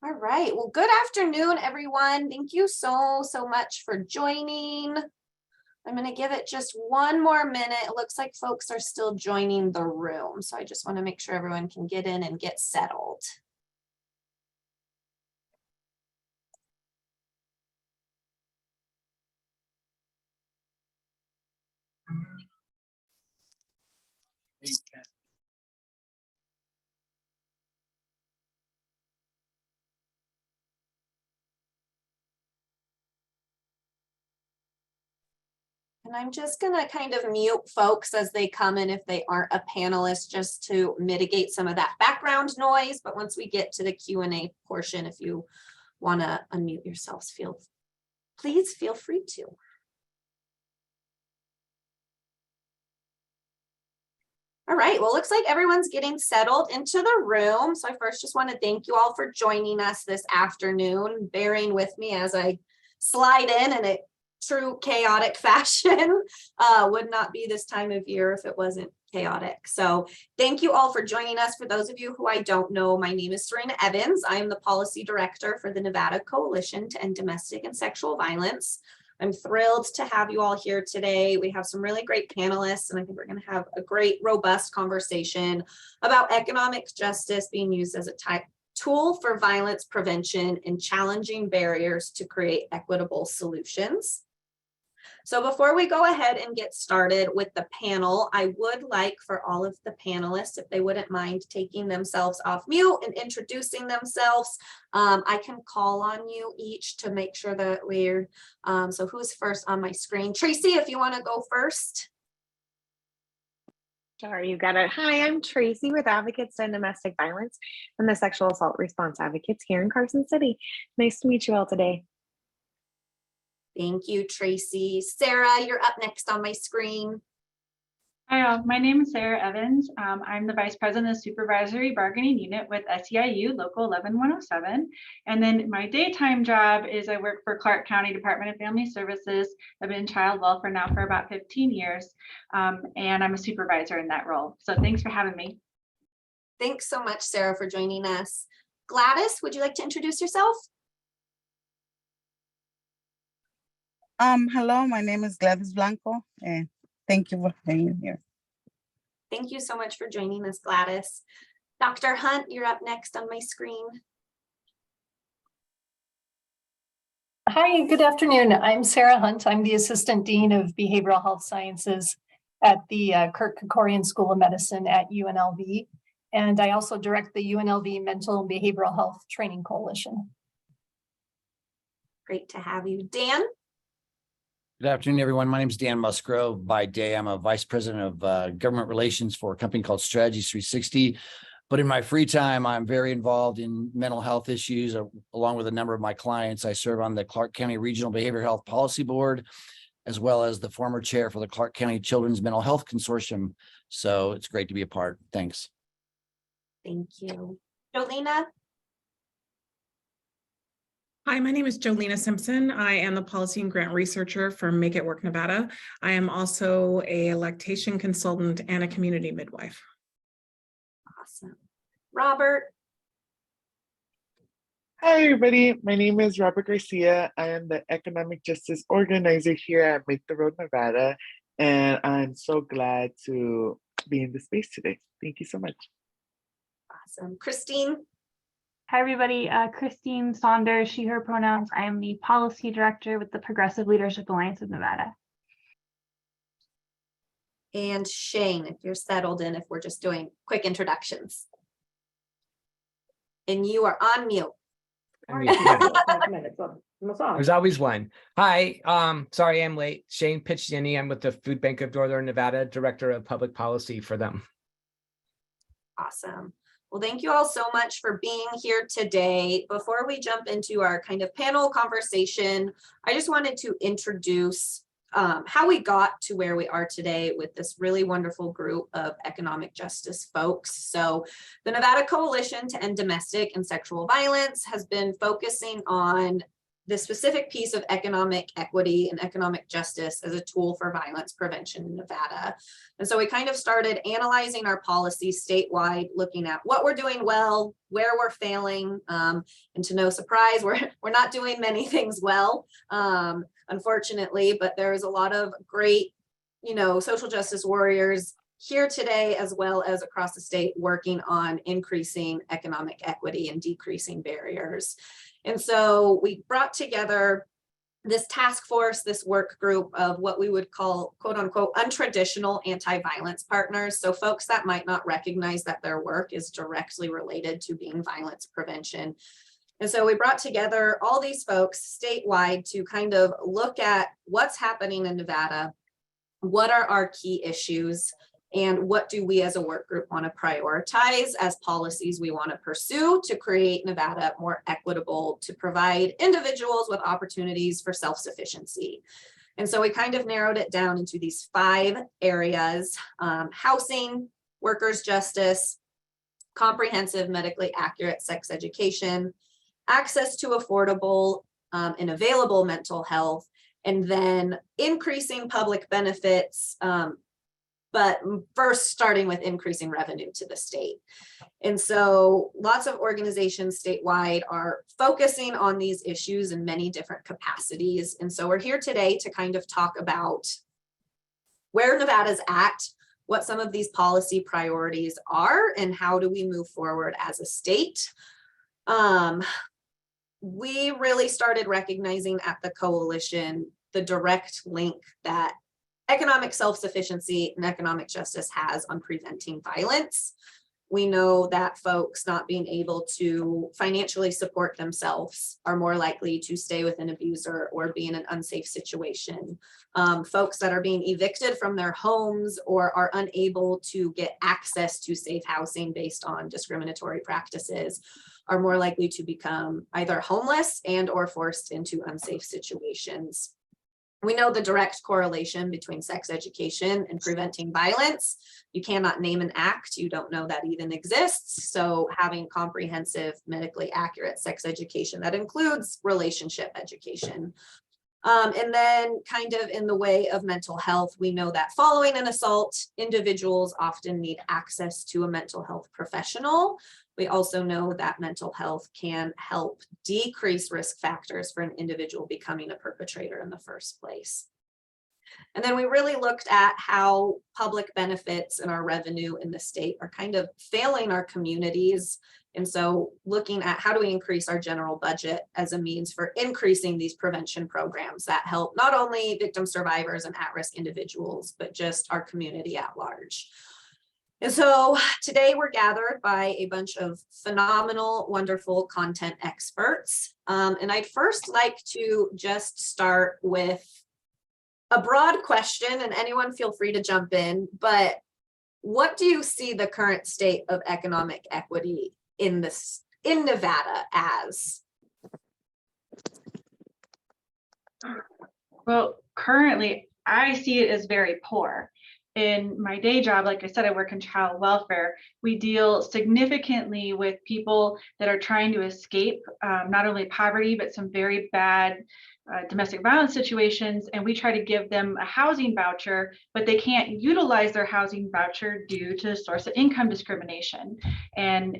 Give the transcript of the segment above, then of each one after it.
All right, well, good afternoon, everyone. Thank you so much for joining. I'm going to give it just one more minute. It looks like folks are still joining the room, so I just want to make sure everyone can get in and get settled. And I'm just going to kind of mute folks as they come in if they aren't a panelist, just to mitigate some of that background noise. But once we get to the Q&A portion, if you want to unmute yourselves, please feel free to. All right, well, looks like everyone's getting settled into the room. So I first just want to thank you all for joining us this afternoon, bearing with me as I slide in a true chaotic fashion. Would not be this time of year if it wasn't chaotic. So thank you all for joining us. For those of you who I don't know, my name is Serena Evans. I am the Policy Director for the Nevada Coalition to End Domestic and Sexual Violence. I'm thrilled to have you all here today. We have some really great panelists, and I think we're going to have a great, robust conversation about economic justice being used as a tool for violence prevention and challenging barriers to create equitable solutions. So before we go ahead and get started with the panel, I would like for all of the panelists, if they wouldn't mind taking themselves off mute and introducing themselves. I can call on you each to make sure that we're, so who's first on my screen? Tracy, if you want to go first. Sure, you got it. Hi, I'm Tracy with Advocates to End Domestic Violence and the Sexual Assault Response Advocates here in Carson City. Nice to meet you all today. Thank you, Tracy. Sarah, you're up next on my screen. Hi, my name is Sarah Evans. I'm the Vice President of Supervisory Bargaining Unit with SEIU Local 11107. And then my daytime job is I work for Clark County Department of Family Services. I've been in child welfare now for about 15 years, and I'm a supervisor in that role. So thanks for having me. Thanks so much, Sarah, for joining us. Gladys, would you like to introduce yourself? Hello, my name is Gladys Blanco, and thank you for being here. Thank you so much for joining us, Gladys. Dr. Hunt, you're up next on my screen. Hi, good afternoon. I'm Sarah Hunt. I'm the Assistant Dean of Behavioral Health Sciences at the Kirk Kerkorian School of Medicine at UNLV. And I also direct the UNLV Mental and Behavioral Health Training Coalition. Great to have you. Dan? Good afternoon, everyone. My name is Dan Musgrove. By day, I'm a vice president of government relations for a company called Strategies 360. But in my free time, I'm very involved in mental health issues, along with a number of my clients. I serve on the Clark County Regional Behavioral Health Policy Board, as well as the former chair for the Clark County Children's Mental Health Consortium. So it's great to be a part. Thanks. Thank you. Jolena? Hi, my name is Jolena Simpson. I am the policy and grant researcher for Make It Work Nevada. I am also a lactation consultant and a community midwife. Awesome. Robert? Hi, everybody. My name is Robert Garcia. I am the economic justice organizer here at Make the Road Nevada, and I'm so glad to be in this space today. Thank you so much. Awesome. Christine? Hi, everybody. Christine Saunders, she, her pronouns. I am the policy director with the Progressive Leadership Alliance of Nevada. And Shane, if you're settled in, if we're just doing quick introductions. And you are on mute. There's always one. Hi, sorry I'm late. Shane Pitchini. I'm with the Food Bank of Northern Nevada, Director of Public Policy for them. Awesome. Well, thank you all so much for being here today. Before we jump into our kind of panel conversation, I just wanted to introduce how we got to where we are today with this really wonderful group of economic justice folks. So the Nevada Coalition to End Domestic and Sexual Violence has been focusing on this specific piece of economic equity and economic justice as a tool for violence prevention in Nevada. And so we kind of started analyzing our policies statewide, looking at what we're doing well, where we're failing, and to no surprise, we're not doing many things well, unfortunately, but there's a lot of great, social justice warriors here today, as well as across the state, working on increasing economic equity and decreasing barriers. And so we brought together this task force, this work group of what we would call, quote unquote, untraditional anti-violence partners. So folks that might not recognize that their work is directly related to being violence prevention. And so we brought together all these folks statewide to kind of look at what's happening in Nevada, what are our key issues, and what do we as a work group want to prioritize as policies we want to pursue to create Nevada more equitable, to provide individuals with opportunities for self-sufficiency. And so we kind of narrowed it down into these 5 areas: housing, workers' justice, comprehensive medically accurate sex education, access to affordable and available mental health, and then increasing public benefits, but first starting with increasing revenue to the state. And so lots of organizations statewide are focusing on these issues in many different capacities. And so we're here today to kind of talk about where Nevada's at, what some of these policy priorities are, and how do we move forward as a state. We really started recognizing at the coalition the direct link that economic self-sufficiency and economic justice has on preventing violence. We know that folks not being able to financially support themselves are more likely to stay with an abuser or be in an unsafe situation. Folks that are being evicted from their homes or are unable to get access to safe housing based on discriminatory practices are more likely to become either homeless and or forced into unsafe situations. We know the direct correlation between sex education and preventing violence. You cannot name an act you don't know that even exists. So having comprehensive, medically accurate sex education that includes relationship education. And then kind of in the way of mental health, we know that following an assault, individuals often need access to a mental health professional. We also know that mental health can help decrease risk factors for an individual becoming a perpetrator in the first place. And then we really looked at how public benefits and our revenue in the state are kind of failing our communities. And so looking at how do we increase our general budget as a means for increasing these prevention programs that help not only victim survivors and at-risk individuals, but just our community at large. And so today we're gathered by a bunch of phenomenal, wonderful content experts. And I'd first like to just start with a broad question, and anyone feel free to jump in, but what do you see the current state of economic equity in Nevada as? Well, currently I see it as very poor. In my day job, like I said, I work in child welfare. We deal significantly with people that are trying to escape not only poverty, but some very bad domestic violence situations. And we try to give them a housing voucher, but they can't utilize their housing voucher due to source of income discrimination. And,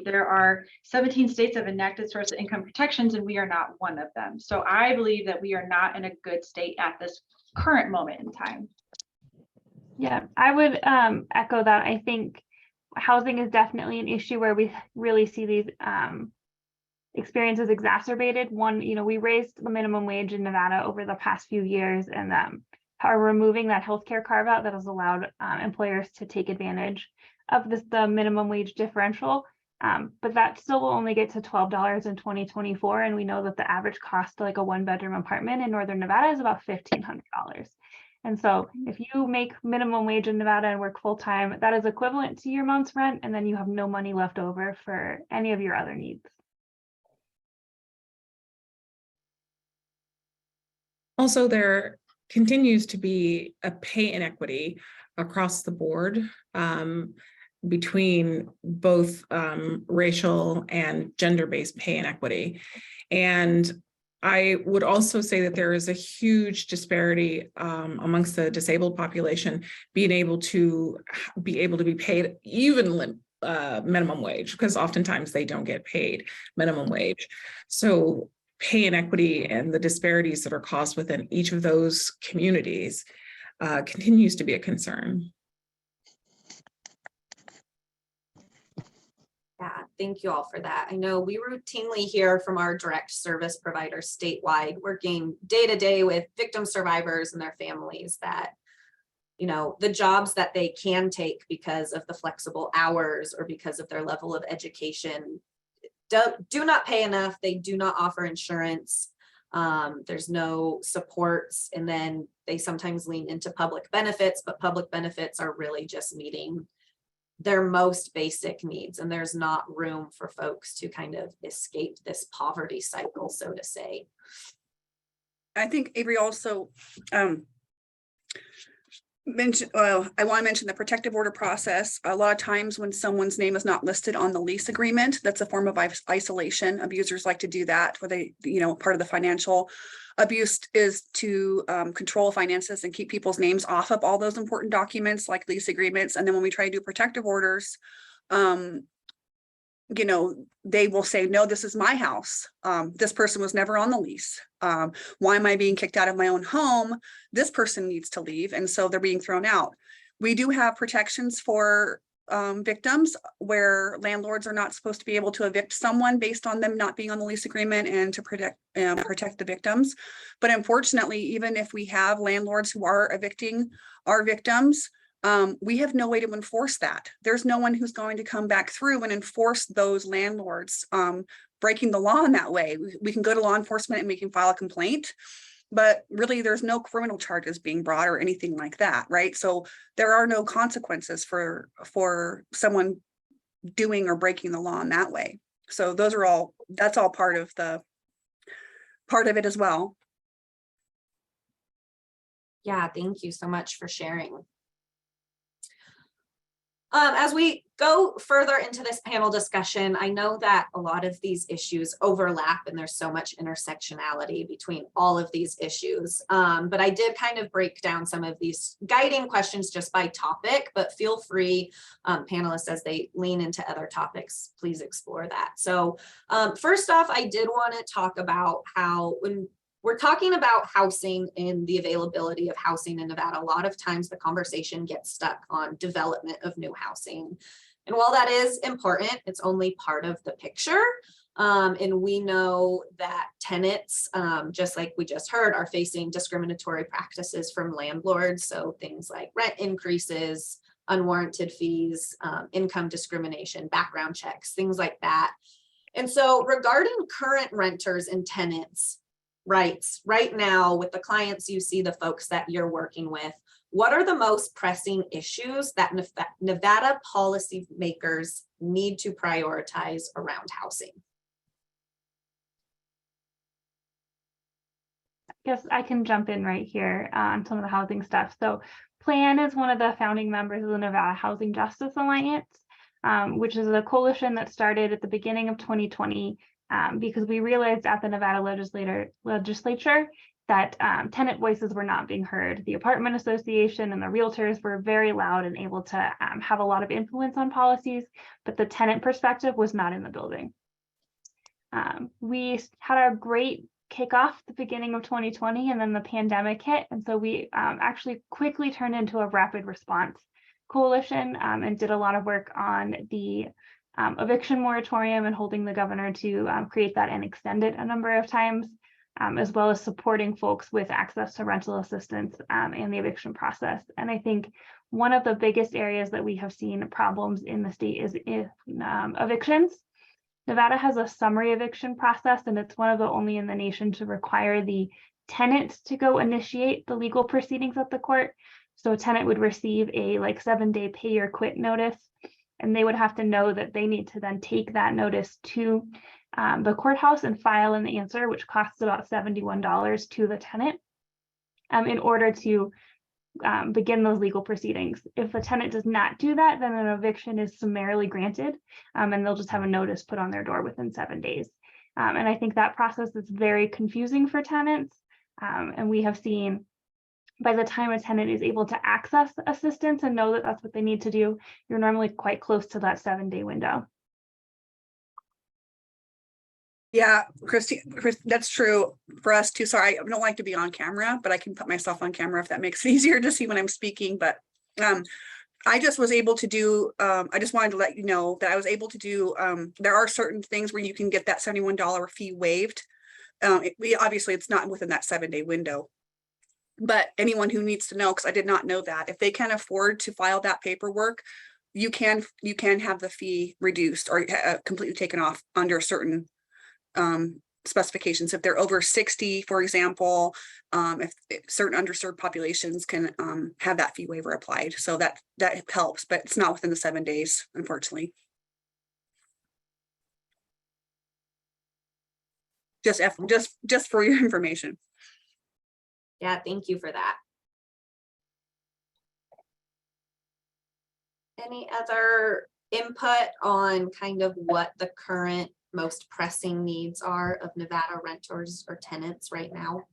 there are 17 states that have enacted source of income protections, and we are not one of them. So I believe that we are not in a good state at this current moment in time. Yeah, I would echo that. I think housing is definitely an issue where we really see these experiences exacerbated. One, we raised the minimum wage in Nevada over the past few years, and are removing that healthcare carve out that has allowed employers to take advantage of the minimum wage differential. But that still will only get to $12 in 2024. And we know that the average cost to like a 1-bedroom apartment in Northern Nevada is about $1,500. And so if you make minimum wage in Nevada and work full time, that is equivalent to your month's rent, and then you have no money left over for any of your other needs. Also, there continues to be a pay inequity across the board between both racial and gender-based pay inequity. And I would also say that there is a huge disparity amongst the disabled population being able to be paid even minimum wage, because oftentimes they don't get paid minimum wage. So pay inequity and the disparities that are caused within each of those communities continues to be a concern. Yeah, thank you all for that. I know we routinely hear from our direct service providers statewide, working day to day with victim survivors and their families, that, you know, the jobs that they can take because of the flexible hours or because of their level of education do not pay enough. They do not offer insurance. There's no supports. And then they sometimes lean into public benefits, but public benefits are really just meeting their most basic needs. And there's not room for folks to kind of escape this poverty cycle, so to say. I think Avery also mentioned, I want to mention the protective order process. A lot of times when someone's name is not listed on the lease agreement, that's a form of isolation. Abusers like to do that, where they, you know, part of the financial abuse is to control finances and keep people's names off of all those important documents like lease agreements. And then when we try to do protective orders, you know, they will say, no, this is my house. This person was never on the lease. Why am I being kicked out of my own home? This person needs to leave. And so they're being thrown out. We do have protections for victims where landlords are not supposed to be able to evict someone based on them not being on the lease agreement, and to protect the victims. But unfortunately, even if we have landlords who are evicting our victims, we have no way to enforce that. There's no one who's going to come back through and enforce those landlords breaking the law in that way. We can go to law enforcement and we can file a complaint, but really there's no criminal charges being brought or anything like that, right? So there are no consequences for someone doing or breaking the law in that way. So those are all, that's all part of it as well. Yeah, thank you so much for sharing. As we go further into this panel discussion, I know that a lot of these issues overlap and there's so much intersectionality between all of these issues. But I did kind of break down some of these guiding questions just by topic, but feel free, panelists, as they lean into other topics, please explore that. So first off, I did want to talk about how when we're talking about housing and the availability of housing in Nevada, a lot of times the conversation gets stuck on development of new housing. And while that is important, it's only part of the picture. And we know that tenants, just like we just heard, are facing discriminatory practices from landlords. So things like rent increases, unwarranted fees, income discrimination, background checks, things like that. And so regarding current renters and tenants rights right now, with the clients you see, the folks that you're working with, what are the most pressing issues that Nevada policymakers need to prioritize around housing? I guess I can jump in right here on some of the housing stuff. So PLAN is one of the founding members of the Nevada Housing Justice Alliance, which is a coalition that started at the beginning of 2020 because we realized at the Nevada legislature that tenant voices were not being heard. The apartment association and the realtors were very loud and able to have a lot of influence on policies, but the tenant perspective was not in the building. We had a great kickoff at the beginning of 2020, and then the pandemic hit. And so we actually quickly turned into a rapid response coalition and did a lot of work on the eviction moratorium and holding the governor to create that and extend it a number of times, as well as supporting folks with access to rental assistance and the eviction process. And I think one of the biggest areas that we have seen problems in the state is evictions. Nevada has a summary eviction process, and it's one of the only in the nation to require the tenant to go initiate the legal proceedings at the court. So a tenant would receive a 7-day pay or quit notice, and they would have to know that they need to then take that notice to the courthouse and file an answer, which costs about $71 to the tenant in order to begin those legal proceedings. If a tenant does not do that, then an eviction is summarily granted, and they'll just have a notice put on their door within 7 days. And I think that process is very confusing for tenants. And we have seen by the time a tenant is able to access assistance and know that that's what they need to do, you're normally quite close to that 7-day window. Yeah, Christy, that's true for us too. Sorry, I don't like to be on camera, but I can put myself on camera if that makes it easier to see when I'm speaking. But I just was able to do, I just wanted to let you know that I was able to do, there are certain things where you can get that $71 fee waived. Obviously, it's not within that 7-day window. But anyone who needs to know, because I did not know that, if they can afford to file that paperwork, you can have the fee reduced or completely taken off under certain specifications. If they're over 60, for example, if certain underserved populations can have that fee waiver applied. So that helps, but it's not within the 7 days, unfortunately. Just for your information. Yeah, thank you for that. Any other input on kind of what the current most pressing needs are of Nevada renters or tenants right now?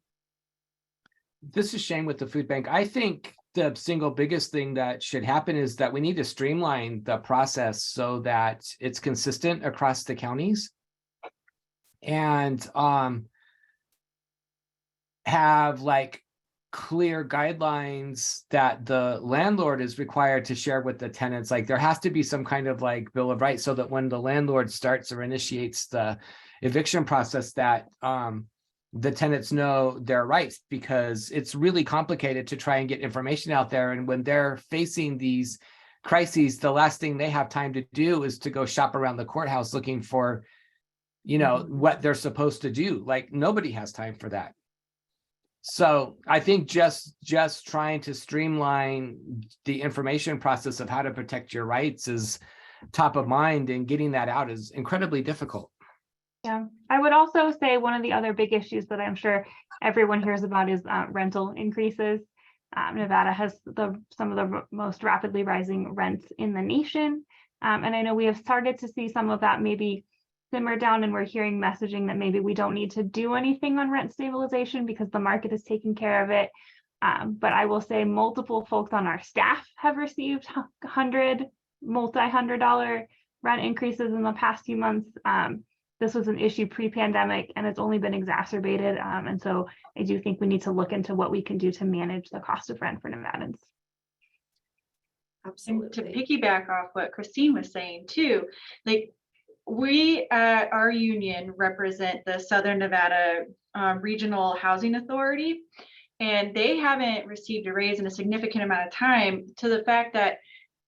This is Shane with the food bank. I think the single biggest thing that should happen is that we need to streamline the process so that it's consistent across the counties and have like clear guidelines that the landlord is required to share with the tenants. Like there has to be some kind of like bill of rights so that when the landlord starts or initiates the eviction process that the tenants know their rights, because it's really complicated to try and get information out there. And when they're facing these crises, the last thing they have time to do is to go shop around the courthouse looking for, you know, what they're supposed to do. Like nobody has time for that. So I think just trying to streamline the information process of how to protect your rights is top of mind, and getting that out is incredibly difficult. Yeah, I would also say one of the other big issues that I'm sure everyone hears about is rental increases. Nevada has some of the most rapidly rising rents in the nation. And I know we have started to see some of that maybe simmer down, and we're hearing messaging that maybe we don't need to do anything on rent stabilization because the market is taking care of it. But I will say multiple folks on our staff have received multi-$100 rent increases in the past few months. This was an issue pre-pandemic and it's only been exacerbated. And so I do think we need to look into what we can do to manage the cost of rent for Nevadans. Absolutely. And to piggyback off what Christine was saying too, like we at our union represent the Southern Nevada Regional Housing Authority, and they haven't received a raise in a significant amount of time, to the fact that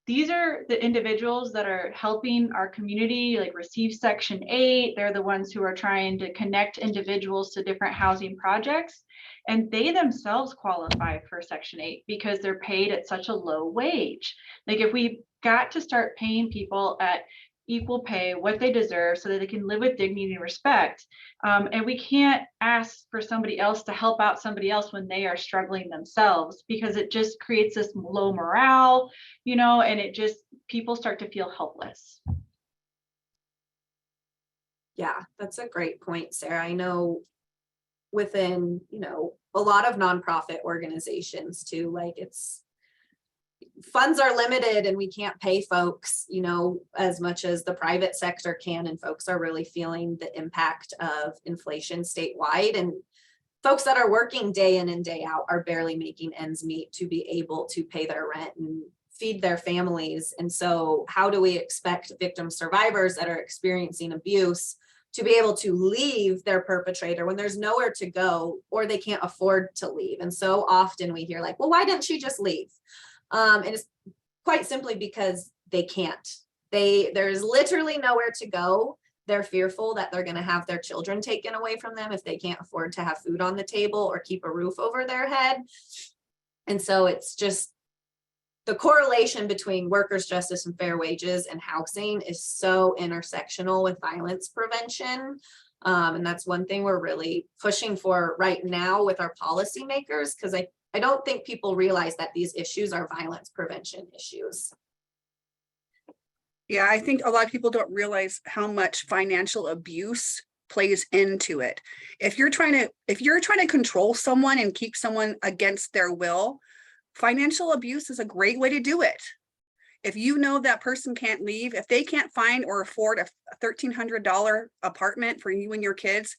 these are the individuals that are helping our community like receive Section 8. They're the ones who are trying to connect individuals to different housing projects. And they themselves qualify for Section 8 because they're paid at such a low wage. Like if we got to start paying people at equal pay, what they deserve, so that they can live with dignity and respect. And we can't ask for somebody else to help out somebody else when they are struggling themselves, because it just creates this low morale, you know, and it just, people start to feel helpless. Yeah, that's a great point, Sarah. I know within, you know, a lot of nonprofit organizations too, like funds are limited and we can't pay folks, you know, as much as the private sector can, and folks are really feeling the impact of inflation statewide, and folks that are working day in and day out are barely making ends meet to be able to pay their rent and feed their families. And so how do we expect victim survivors that are experiencing abuse to be able to leave their perpetrator when there's nowhere to go or they can't afford to leave? And so often we hear like, well, why didn't she just leave? And it's quite simply because they can't. There's literally nowhere to go. They're fearful that they're going to have their children taken away from them if they can't afford to have food on the table or keep a roof over their head. And so it's just the correlation between workers' justice and fair wages and housing is so intersectional with violence prevention. And that's one thing we're really pushing for right now with our policymakers, because I don't think people realize that these issues are violence prevention issues. Yeah, I think a lot of people don't realize how much financial abuse plays into it. If you're trying to control someone and keep someone against their will, financial abuse is a great way to do it. If you know that person can't leave, if they can't find or afford a $1,300 apartment for you and your kids,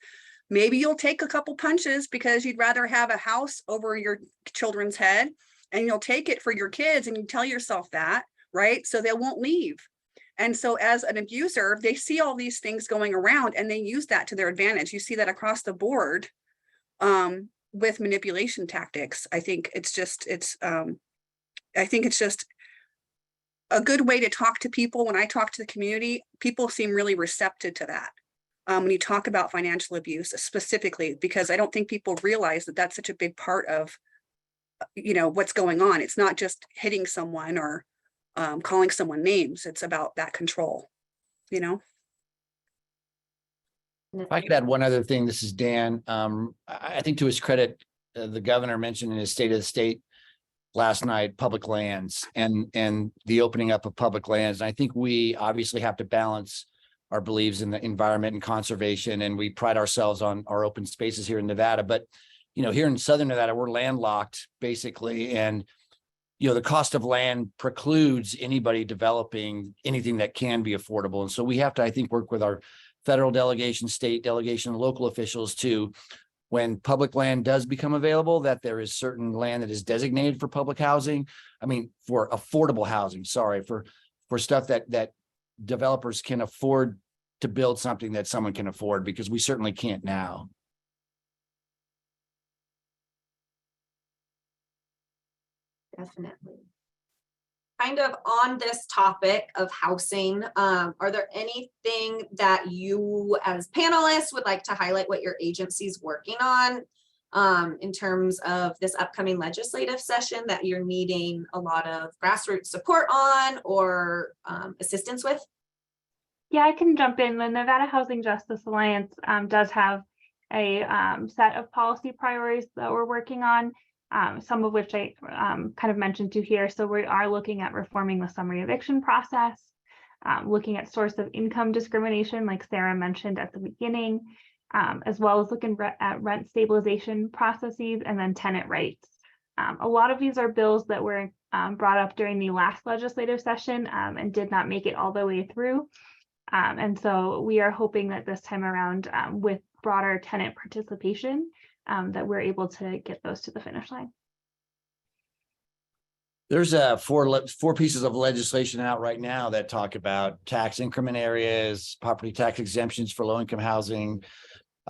maybe you'll take a couple punches because you'd rather have a house over your children's head, and you'll take it for your kids, and you tell yourself that, right? So they won't leave. And so as an abuser, they see all these things going around and they use that to their advantage. You see that across the board with manipulation tactics. I think it's just a good way to talk to people. When I talk to the community, people seem really receptive to that. When you talk about financial abuse specifically, because I don't think people realize that that's such a big part of, what's going on. It's not just hitting someone or calling someone names. It's about that control, If I could add one other thing, this is Dan. I think to his credit, the governor mentioned in his State of the State last night, public lands and the opening up of public lands. And I think we obviously have to balance our beliefs in the environment and conservation, and we pride ourselves on our open spaces here in Nevada. But, here in Southern Nevada, we're landlocked basically. And, the cost of land precludes anybody developing anything that can be affordable. And so we have to, I think, work with our federal delegation, state delegation, and local officials to, when public land does become available, that there is certain land that is designated for public housing. I mean, for affordable housing, for stuff that developers can afford to build something that someone can afford, because we certainly can't now. Definitely. Kind of on this topic of housing, are there anything that you as panelists would like to highlight what your agency's working on in terms of this upcoming legislative session that you're needing a lot of grassroots support on or assistance with? Yeah, I can jump in. The Nevada Housing Justice Alliance does have a set of policy priorities that we're working on, some of which I kind of mentioned to here. So we are looking at reforming the summary eviction process, looking at source of income discrimination, like Sarah mentioned at the beginning, as well as looking at rent stabilization processes and then tenant rights. A lot of these are bills that were brought up during the last legislative session and did not make it all the way through. And so we are hoping that this time around, with broader tenant participation, that we're able to get those to the finish line. There's four pieces of legislation out right now that talk about tax increment areas, property tax exemptions for low-income housing,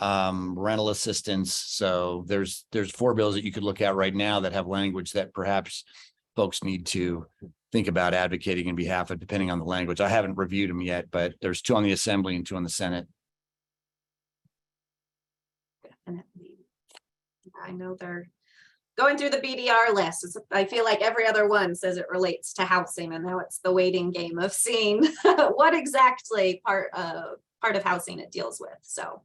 rental assistance. So there's 4 bills that you could look at right now that have language that perhaps folks need to think about advocating in behalf of, depending on the language. I haven't reviewed them yet, but there's 2 on the Assembly and 2 on the Senate. Definitely. I know they're going through the BDR list. I feel like every other one says it relates to housing, and now it's the waiting game of seeing what exactly part of housing it deals with. So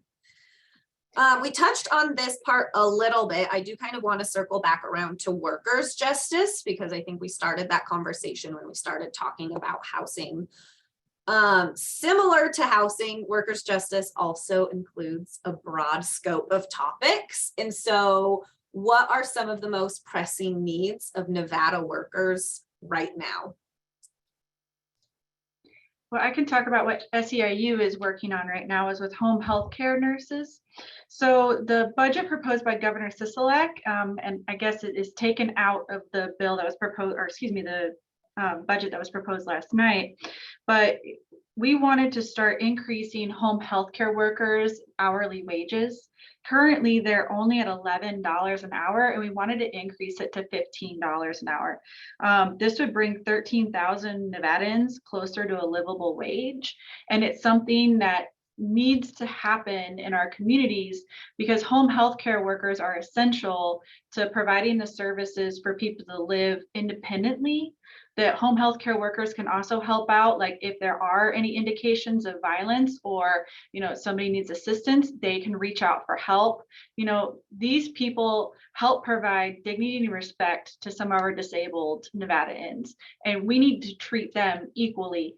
we touched on this part a little bit. I do kind of want to circle back around to workers' justice, because I think we started that conversation when we started talking about housing. Similar to housing, workers' justice also includes a broad scope of topics. And so what are some of the most pressing needs of Nevada workers right now? Well, I can talk about what SEIU is working on right now is with home health care nurses. So the budget proposed by Governor Sisolak, and I guess it is taken out of the bill that was proposed, or excuse me, the budget that was proposed last night. But we wanted to start increasing home health care workers' hourly wages. Currently, they're only at $11 an hour, and we wanted to increase it to $15 an hour. This would bring 13,000 Nevadans closer to a livable wage. And it's something that needs to happen in our communities because home health care workers are essential to providing the services for people to live independently. That home health care workers can also help out, like if there are any indications of violence or, somebody needs assistance, they can reach out for help. These people help provide dignity and respect to some of our disabled Nevadans, and we need to treat them equally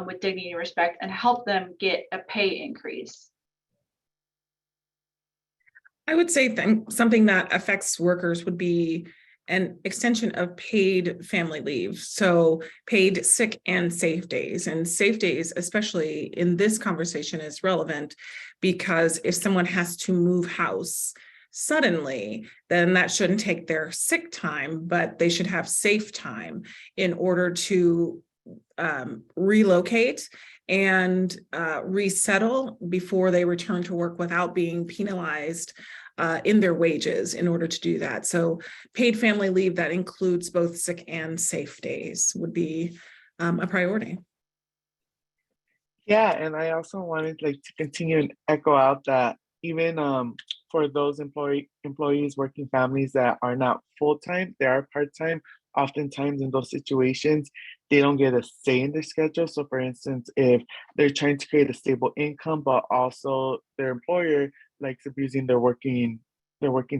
with dignity and respect and help them get a pay increase. I would say something that affects workers would be an extension of paid family leave. So paid sick and safe days, and safe days, especially in this conversation, is relevant because if someone has to move house suddenly, then that shouldn't take their sick time, but they should have safe time in order to relocate and resettle before they return to work without being penalized in their wages in order to do that. So paid family leave that includes both sick and safe days would be a priority. Yeah, and I also wanted like to continue and echo out that even for those employees working families that are not full-time, they are part-time. Oftentimes in those situations, they don't get a say in their schedule. So for instance, if they're trying to create a stable income, but also their employer likes abusing their working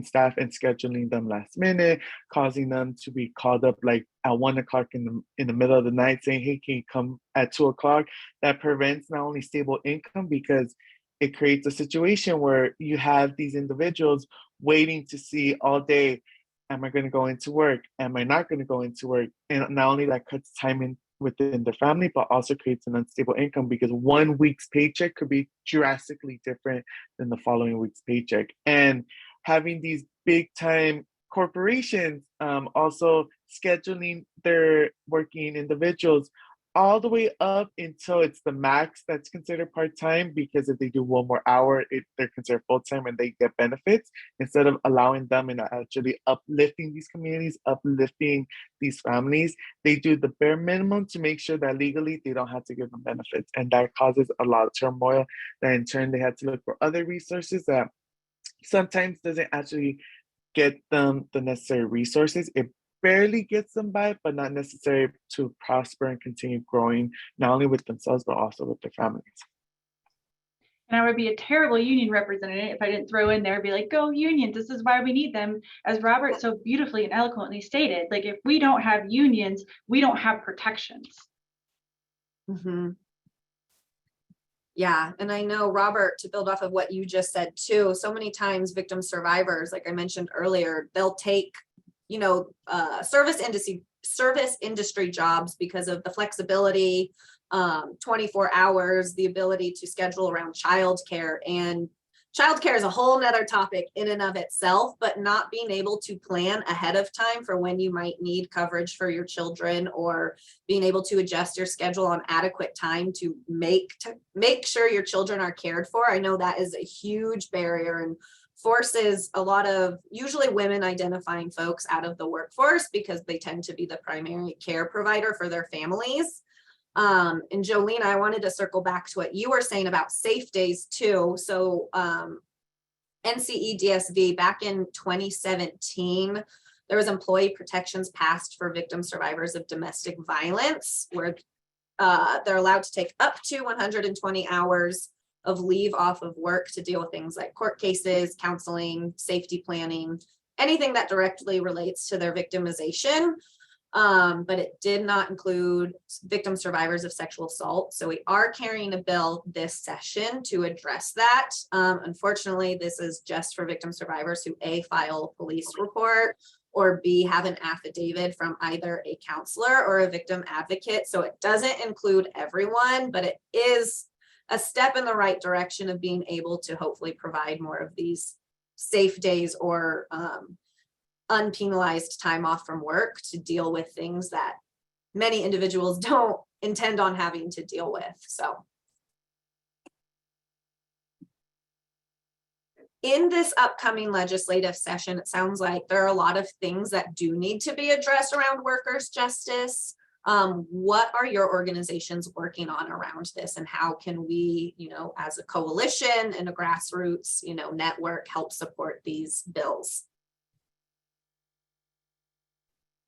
staff and scheduling them last minute, causing them to be called up like at 1 o'clock in the middle of the night saying, hey, can you come at 2 o'clock? That prevents not only stable income because it creates a situation where you have these individuals waiting to see all day, am I going to go into work? Am I not going to go into work? And not only that cuts time in within their family, but also creates an unstable income because 1 week's paycheck could be drastically different than the following week's paycheck. And having these big time corporations also scheduling their working individuals all the way up until it's the max that's considered part-time, because if they do one more hour, they're considered full-time and they get benefits, instead of allowing them and actually uplifting these communities, uplifting these families. They do the bare minimum to make sure that legally they don't have to give them benefits. And that causes a lot of turmoil that in turn they had to look for other resources that sometimes doesn't actually get them the necessary resources. It barely gets them by, but not necessary to prosper and continue growing, not only with themselves, but also with their families. And I would be a terrible union representative if I didn't throw in there, be like, go unions, this is why we need them. As Robert so beautifully and eloquently stated, like if we don't have unions, we don't have protections. Mm-hmm. Yeah, and I know, Robert, to build off of what you just said too, so many times victim survivors, like I mentioned earlier, they'll take, service industry jobs because of the flexibility, 24 hours, the ability to schedule around childcare. And childcare is a whole nother topic in and of itself, but not being able to plan ahead of time for when you might need coverage for your children, or being able to adjust your schedule on adequate time to make sure your children are cared for. I know that is a huge barrier and forces a lot of usually women identifying folks out of the workforce because they tend to be the primary care provider for their families. And Jolene, I wanted to circle back to what you were saying about safe days too. So NCEDSV back in 2017, there was employee protections passed for victim survivors of domestic violence, where they're allowed to take up to 120 hours of leave off of work to deal with things like court cases, counseling, safety planning, anything that directly relates to their victimization. But it did not include victim survivors of sexual assault. So we are carrying a bill this session to address that. Unfortunately, this is just for victim survivors who A, file a police report, or B, have an affidavit from either a counselor or a victim advocate. So it doesn't include everyone, but it is a step in the right direction of being able to hopefully provide more of these safe days or unpenalized time off from work to deal with things that many individuals don't intend on having to deal with. So in this upcoming legislative session, it sounds like there are a lot of things that do need to be addressed around workers' justice. What are your organizations working on around this, and how can we, as a coalition and a grassroots, network, help support these bills?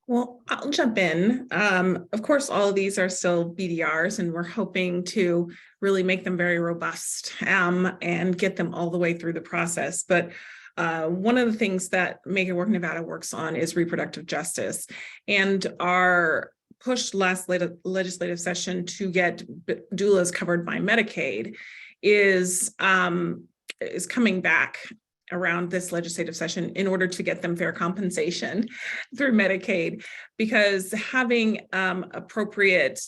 Well, I'll jump in. Of course, all of these are still BDRs, and we're hoping to really make them very robust and get them all the way through the process. But one of the things that Make It Work Nevada works on is reproductive justice, and our push last legislative session to get doulas covered by Medicaid is coming back around this legislative session in order to get them fair compensation through Medicaid, because having appropriate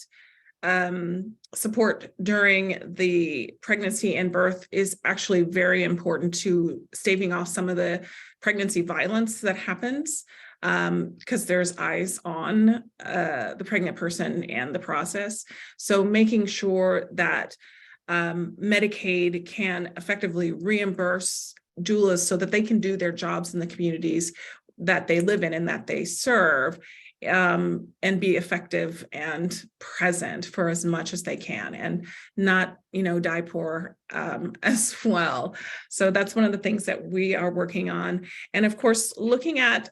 support during the pregnancy and birth is actually very important to staving off some of the pregnancy violence that happens, because there's eyes on the pregnant person and the process. So making sure that Medicaid can effectively reimburse doulas so that they can do their jobs in the communities that they live in and that they serve, and be effective and present for as much as they can, and not, die poor as well. So that's one of the things that we are working on. And of course, looking at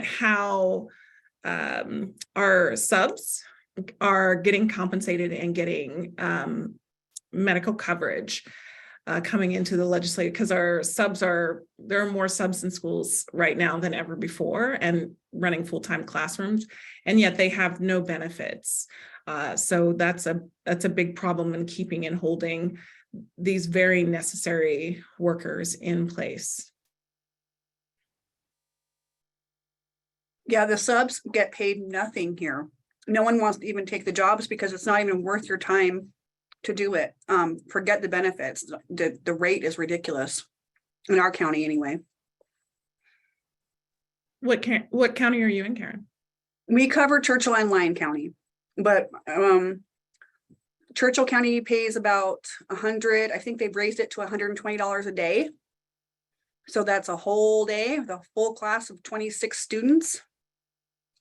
how our subs are getting compensated and getting medical coverage coming into the legislature, because there are more subs in schools right now than ever before and running full-time classrooms, and yet they have no benefits. So that's a big problem in keeping and holding these very necessary workers in place. Yeah, the subs get paid nothing here. No one wants to even take the jobs because it's not even worth your time to do it. Forget the benefits. The rate is ridiculous in our county anyway. What county are you in, Karen? We cover Churchill and Lyon County, but Churchill County pays about $100. I think they've raised it to $120 a day. So that's a whole day, the full class of 26 students,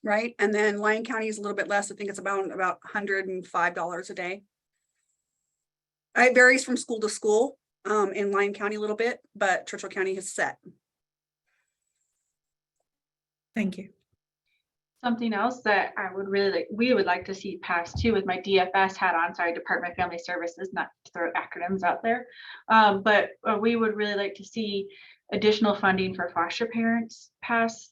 right? And then Lyon County is a little bit less. I think it's about $105 a day. It varies from school to school in Lyon County a little bit, but Churchill County has set. Thank you. Something else that we would like to see passed too, with my DFS hat on, sorry, Department of Family Services, not to throw acronyms out there. But we would really like to see additional funding for foster parents pass,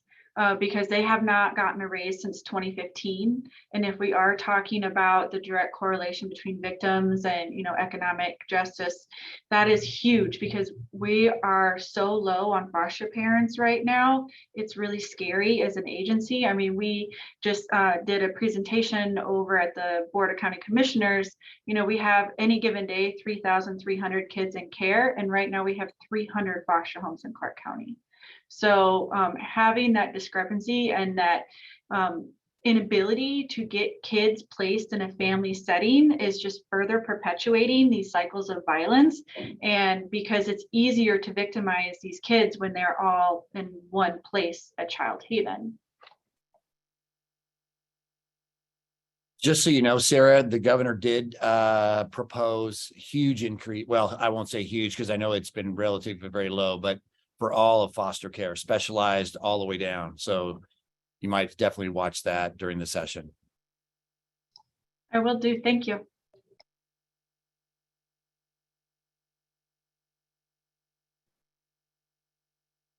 because they have not gotten a raise since 2015. And if we are talking about the direct correlation between victims and, economic justice, that is huge, because we are so low on foster parents right now. It's really scary as an agency. I mean, we just did a presentation over at the Board of County Commissioners. We have any given day 3,300 kids in care, and right now we have 300 foster homes in Clark County. So having that discrepancy and that inability to get kids placed in a family setting is just further perpetuating these cycles of violence. And because it's easier to victimize these kids when they're all in one place at Child Haven. Just so you know, Sarah, the governor did propose huge increase. Well, I won't say huge because I know it's been relatively very low, but for all of foster care, specialized all the way down. So you might definitely watch that during the session. I will do. Thank you.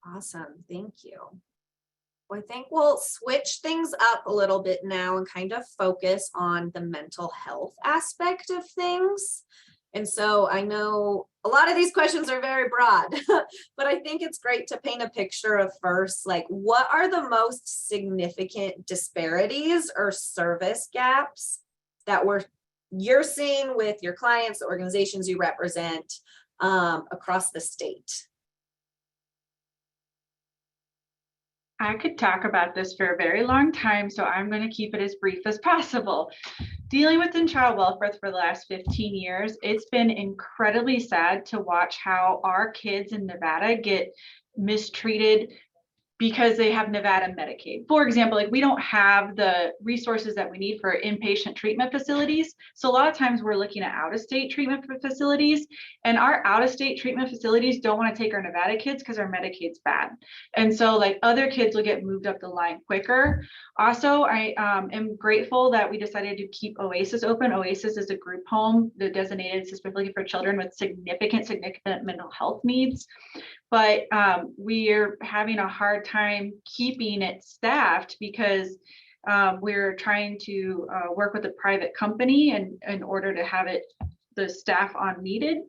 Awesome. Thank you. Well, I think we'll switch things up a little bit now and kind of focus on the mental health aspect of things. And so I know a lot of these questions are very broad, but I think it's great to paint a picture of first, like, what are the most significant disparities or service gaps that you're seeing with your clients, the organizations you represent across the state? I could talk about this for a very long time, so I'm going to keep it as brief as possible. Dealing with child welfare for the last 15 years, it's been incredibly sad to watch how our kids in Nevada get mistreated because they have Nevada Medicaid. For example, like, we don't have the resources that we need for inpatient treatment facilities. So a lot of times we're looking at out-of-state treatment facilities, and our out-of-state treatment facilities don't want to take our Nevada kids because our Medicaid's bad. And so, like, other kids will get moved up the line quicker. Also, I am grateful that we decided to keep Oasis open. Oasis is a group home designated specifically for children with significant mental health needs. But we're having a hard time keeping it staffed because we're trying to work with a private company in order to have the staff on needed.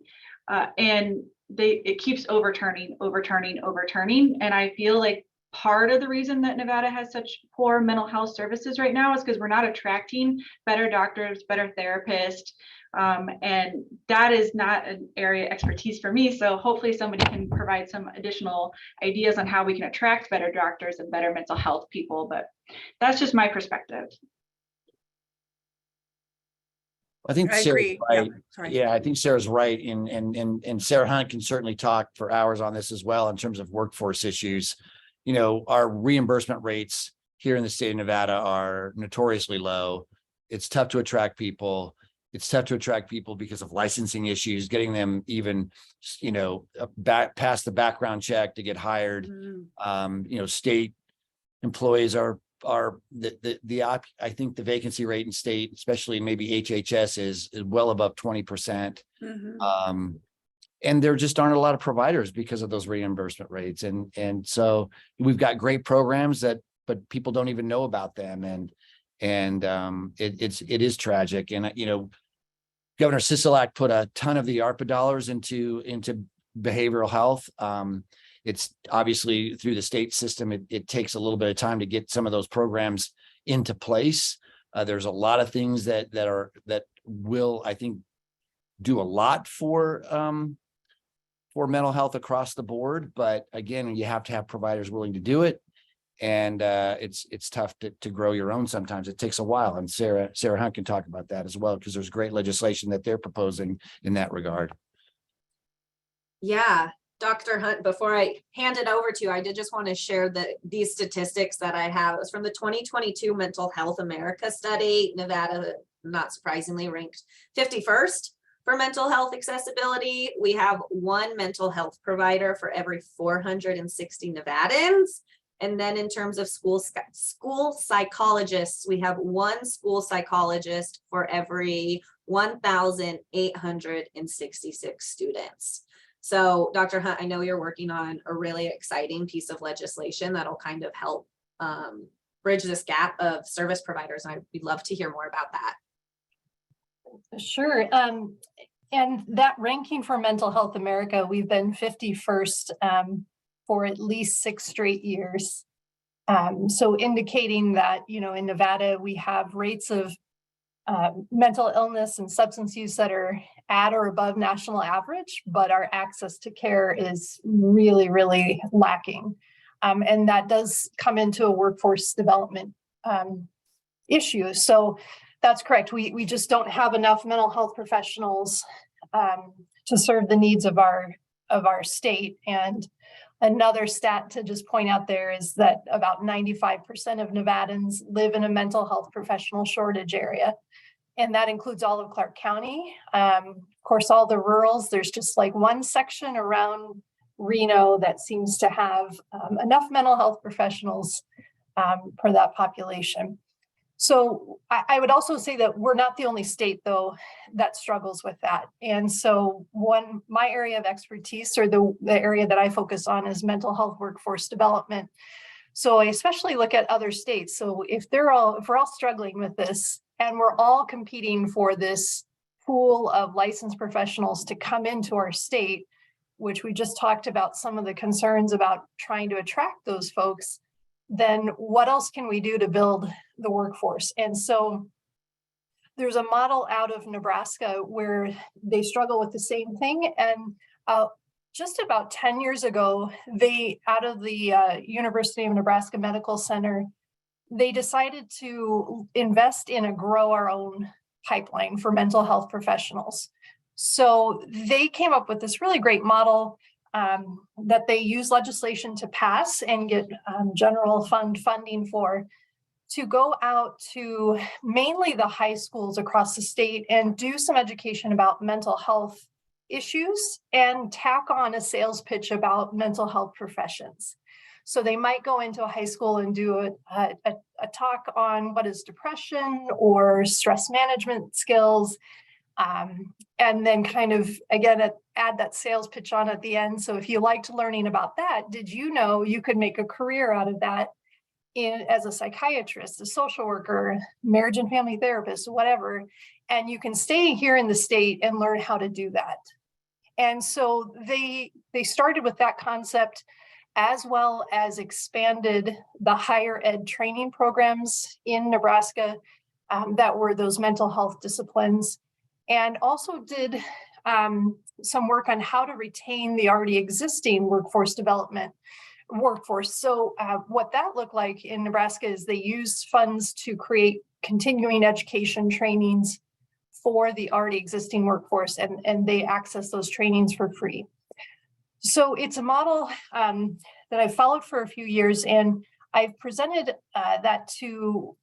And it keeps overturning. And I feel like part of the reason that Nevada has such poor mental health services right now is because we're not attracting better doctors, better therapists. And that is not an area of expertise for me. So hopefully somebody can provide some additional ideas on how we can attract better doctors and better mental health people. But that's just my perspective. I think I Sarah's agree. Yeah, right. sorry. Yeah, I think Sarah's right. And Sarah Hunt can certainly talk for hours on this as well in terms of workforce issues. You know, our reimbursement rates here in the state of Nevada are notoriously low. It's tough to attract people. It's tough to attract people because of licensing issues, getting them even, you know, back past the background check to get hired. Mhm. You know, state employees are I think the vacancy rate in state, especially maybe HHS, is well above 20%. Mhm. And there just aren't a lot of providers because of those reimbursement rates. And so we've got great programs but people don't even know about them. And it is tragic. And, you know, Governor Sisolak put a ton of the ARPA dollars into behavioral health. It's obviously through the state system. It takes a little bit of time to get some of those programs into place. There's a lot of things that will, I think, do a lot for mental health across the board. But again, you have to have providers willing to do it. And it's tough to grow your own sometimes. It takes a while. And Sarah Hunt can talk about that as well, because there's great legislation that they're proposing in that regard. Yeah, Dr. Hunt, before I hand it over to you, I did just want to share these statistics that I have. It was from the 2022 Mental Health America study. Nevada, not surprisingly, ranked 51st for mental health accessibility. We have one mental health provider for every 460 Nevadans. And then in terms of school psychologists, we have one school psychologist for every 1,866 students. So Dr. Hunt, I know you're working on a really exciting piece of legislation that'll kind of help bridge this gap of service providers. And we'd love to hear more about that. Sure. And that ranking for Mental Health America, we've been 51st for at least 6 straight years. So indicating that, you know, in Nevada, we have rates of mental illness and substance use that are at or above national average, but our access to care is really, really lacking. And that does come into a workforce development issue. So that's correct. We just don't have enough mental health professionals to serve the needs of our state. And another stat to just point out there is that about 95% of Nevadans live in a mental health professional shortage area. And that includes all of Clark County. Of course, all the rurals, there's just like one section around Reno that seems to have enough mental health professionals for that population. So I would also say that we're not the only state, though, that struggles with that. And so my area of expertise, or the area that I focus on, is mental health workforce development. So I especially look at other states. So if we're all struggling with this, and we're all competing for this pool of licensed professionals to come into our state, which we just talked about some of the concerns about trying to attract those folks, then what else can we do to build the workforce? And so there's a model out of Nebraska where they struggle with the same thing. And just about 10 years ago, out of the University of Nebraska Medical Center, they decided to invest in a grow our own pipeline for mental health professionals. So they came up with this really great model that they use legislation to pass and get general funding for, to go out to mainly the high schools across the state and do some education about mental health issues and tack on a sales pitch about mental health professions. So they might go into a high school and do a talk on what is depression or stress management skills, and then kind of, again, add that sales pitch on at the end. So if you liked learning about that, did you know you could make a career out of that as a psychiatrist, a social worker, marriage and family therapist, whatever, and you can stay here in the state and learn how to do that. And so they started with that concept, as well as expanded the higher ed training programs in Nebraska that were those mental health disciplines, and also did some work on how to retain the already existing workforce. So what that looked like in Nebraska is they used funds to create continuing education trainings for the already existing workforce, and they access those trainings for free. So it's a model that I've followed for a few years, and I've presented that to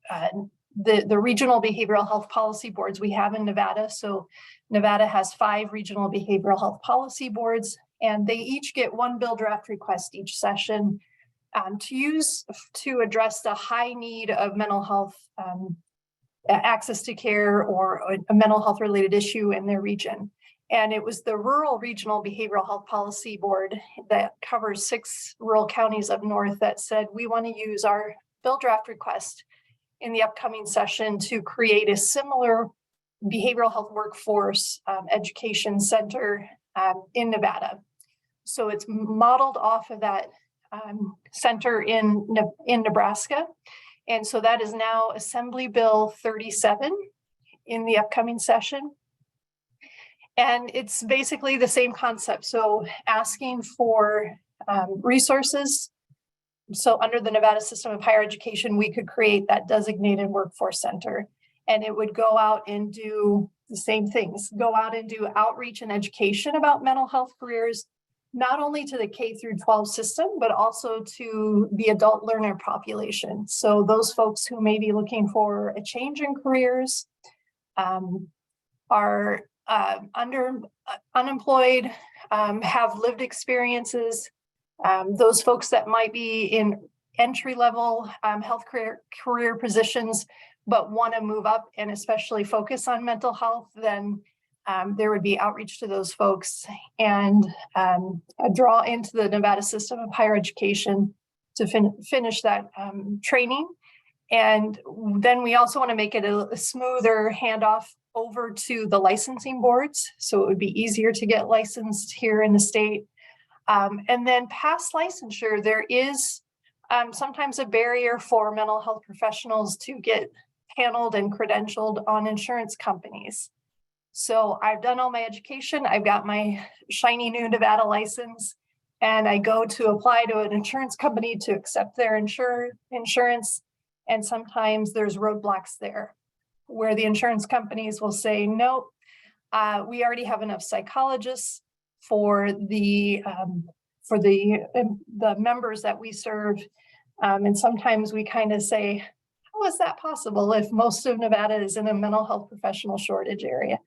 the regional behavioral health policy boards we have in Nevada. So Nevada has 5 regional behavioral health policy boards, and they each get 1 bill draft request each session to use to address the high need of mental health access to care or a mental health related issue in their region. And it was the Rural Regional Behavioral Health Policy Board that covers 6 rural counties up north that said, we want to use our bill draft request in the upcoming session to create a similar behavioral health workforce education center in Nevada. So it's modeled off of that center in Nebraska. And so that is now Assembly Bill 37 in the upcoming session. And it's basically the same concept. So asking for resources. So under the Nevada system of higher education, we could create that designated workforce center, and it would go out and do the same things, go out and do outreach and education about mental health careers, not only to the K through 12 system, but also to the adult learner population. So those folks who may be looking for a change in careers, are unemployed, have lived experiences, those folks that might be in entry-level health career positions, but want to move up and especially focus on mental health, then there would be outreach to those folks and a draw into the Nevada system of higher education to finish that training. And then we also want to make it a smoother handoff over to the licensing boards, so it would be easier to get licensed here in the state. And then past licensure, there is sometimes a barrier for mental health professionals to get paneled and credentialed on insurance companies. So I've done all my education. I've got my shiny new Nevada license, and I go to apply to an insurance company to accept their insurance. And sometimes there's roadblocks there where the insurance companies will say, nope, we already have enough psychologists for the members that we serve. And sometimes we kind of say, how is that possible if most of Nevada is in a mental health professional shortage area,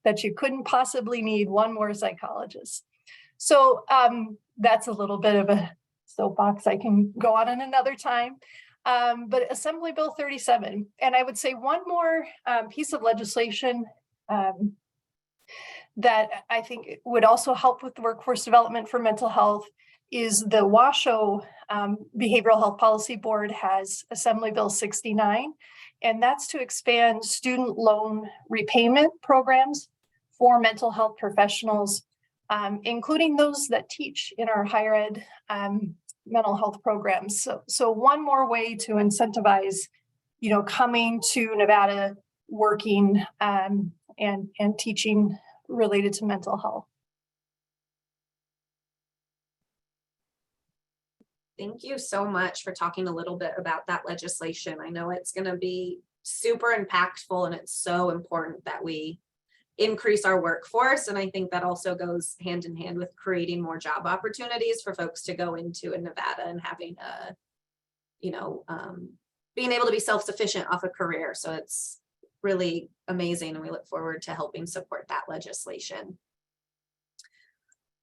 that you couldn't possibly need 1 more psychologist? So that's a little bit of a soapbox I can go on in another time. But Assembly Bill 37, and I would say one more piece of legislation that I think would also help with the workforce development for mental health is the Washoe Behavioral Health Policy Board has Assembly Bill 69, and that's to expand student loan repayment programs for mental health professionals, including those that teach in our higher ed mental health programs. So one more way to incentivize, coming to Nevada, working and teaching related to mental health. Thank you so much for talking a little bit about that legislation. I know it's going to be super impactful, and it's so important that we increase our workforce. And I think that also goes hand in hand with creating more job opportunities for folks to go into in Nevada and having a, being able to be self-sufficient off a career. So it's really amazing, and we look forward to helping support that legislation.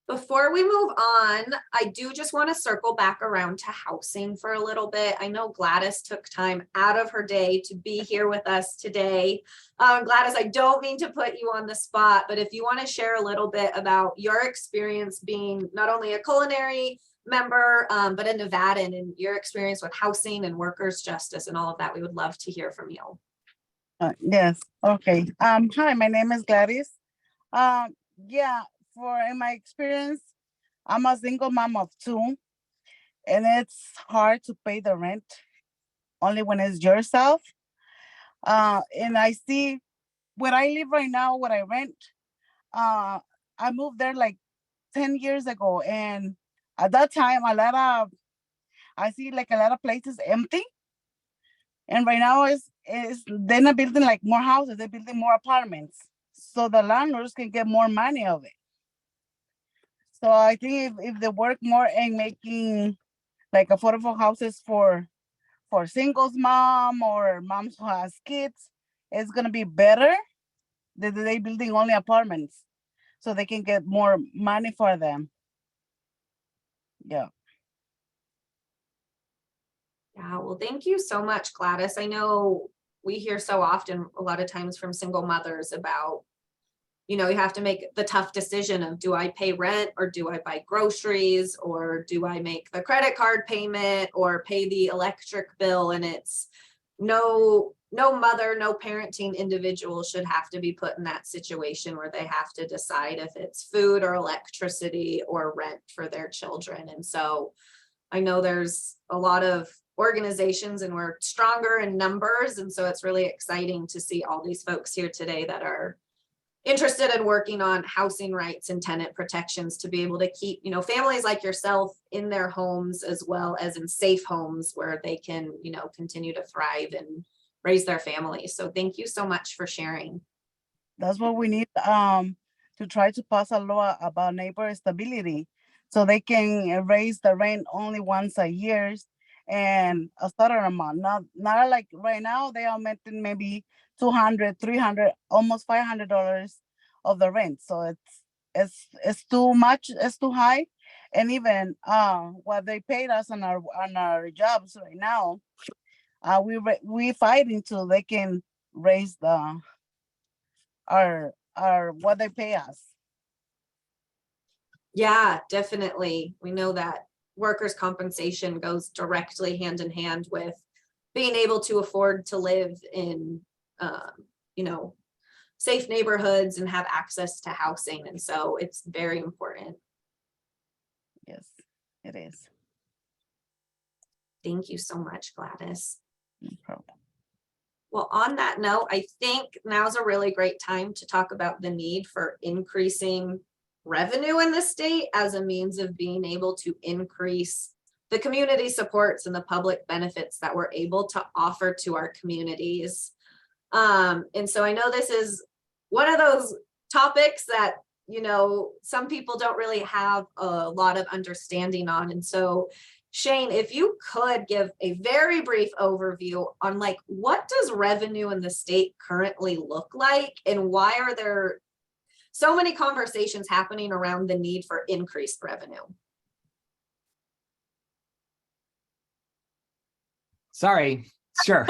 Before we move on, I do just want to circle back around to housing for a little bit. I know Gladys took time out of her day to be here with us today. Gladys, I don't mean to put you on the spot, but if you want to share a little bit about your experience being not only a culinary member, but a Nevadan, and your experience with housing and workers' justice and all of that, we would love to hear from you. Yes, okay. Hi, my name is Gladys. Yeah, for in my experience, I'm a single mom of two, and it's hard to pay the rent only when it's yourself. And I see where I live right now, where I rent. I moved there like 10 years ago, and at that time, I see like a lot of places empty. And right now is they're not building like more houses, they're building more apartments. So the landlords can get more money of it. So I think if they work more in making like affordable houses for singles mom or moms who has kids, it's gonna be better than they building only apartments. So they can get more money for them. Yeah. Yeah, well, thank you so much, Gladys. I know we hear so often, a lot of times from single mothers about, you know, you have to make the tough decision of, do I pay rent or do I buy groceries or do I make the credit card payment or pay the electric bill? And it's no mother, no parenting individual should have to be put in that situation where they have to decide if it's food or electricity or rent for their children. And so I know there's a lot of organizations and we're stronger in numbers. And so it's really exciting to see all these folks here today that are interested in working on housing rights and tenant protections to be able to keep, you know, families like yourself in their homes as well as in safe homes where they can, you know, continue to thrive and raise their families. So thank you so much for sharing. That's what we need to try to pass a law about neighbor stability so they can raise the rent only once a year and a certain amount. Not like right now they are making maybe 200, 300, almost $500 of the rent. So it's too much, it's too high. And even what they paid us on our jobs right now, we fighting till they can raise our what they pay us. Yeah, definitely. We know that workers' compensation goes directly hand in hand with being able to afford to live in, you know, safe neighborhoods and have access to housing. And so it's very important. Yes, it is. Thank you so much, Gladys. No problem. Well, on that note, I think now's a really great time to talk about the need for increasing revenue in the state as a means of being able to increase the community supports and the public benefits that we're able to offer to our communities. And so I know this is one of those topics that, you know, some people don't really have a lot of understanding on. And so Shane, if you could give a very brief overview on like, what does revenue in the state currently look like and why are there so many conversations happening around the need for increased revenue? Sorry, sure.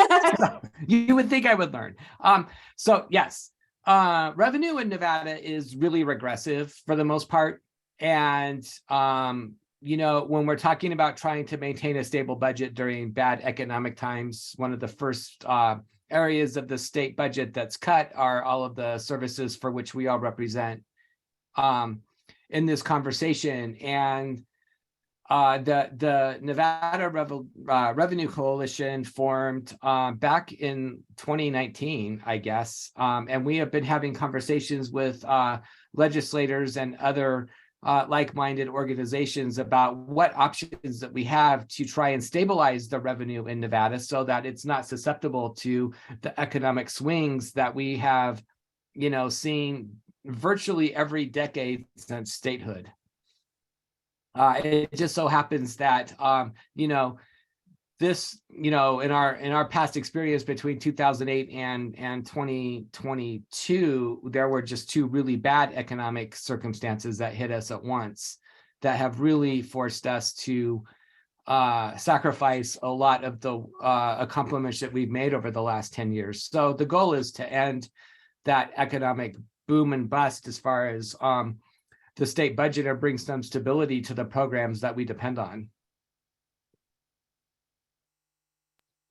You would think I would learn. So yes, revenue in Nevada is really regressive for the most part. And you know, when we're talking about trying to maintain a stable budget during bad economic times, one of the first areas of the state budget that's cut are all of the services for which we all represent in this conversation. And the Nevada Revenue Coalition formed back in 2019, I guess. And we have been having conversations with legislators and other like-minded organizations about what options that we have to try and stabilize the revenue in Nevada so that it's not susceptible to the economic swings that we have, you know, seen virtually every decade since statehood. It just so happens that, you know, this, you know, in our past experience between 2008 and 2022, there were just two really bad economic circumstances that hit us at once that have really forced us to sacrifice a lot of the accomplishments that we've made over the last 10 years. So the goal is to end that economic boom and bust as far as the state budget and bring some stability to the programs that we depend on.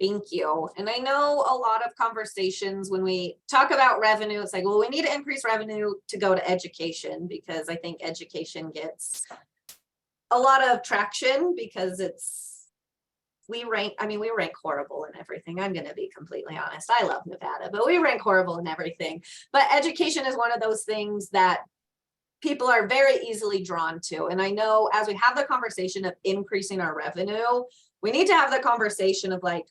Thank you. And I know a lot of conversations when we talk about revenue, it's like, well, we need to increase revenue to go to education, because I think education gets a lot of traction because we rank horrible in everything. I'm going to be completely honest. I love Nevada, but we rank horrible in everything. But education is one of those things that people are very easily drawn to. And I know as we have the conversation of increasing our revenue, we need to have the conversation of like,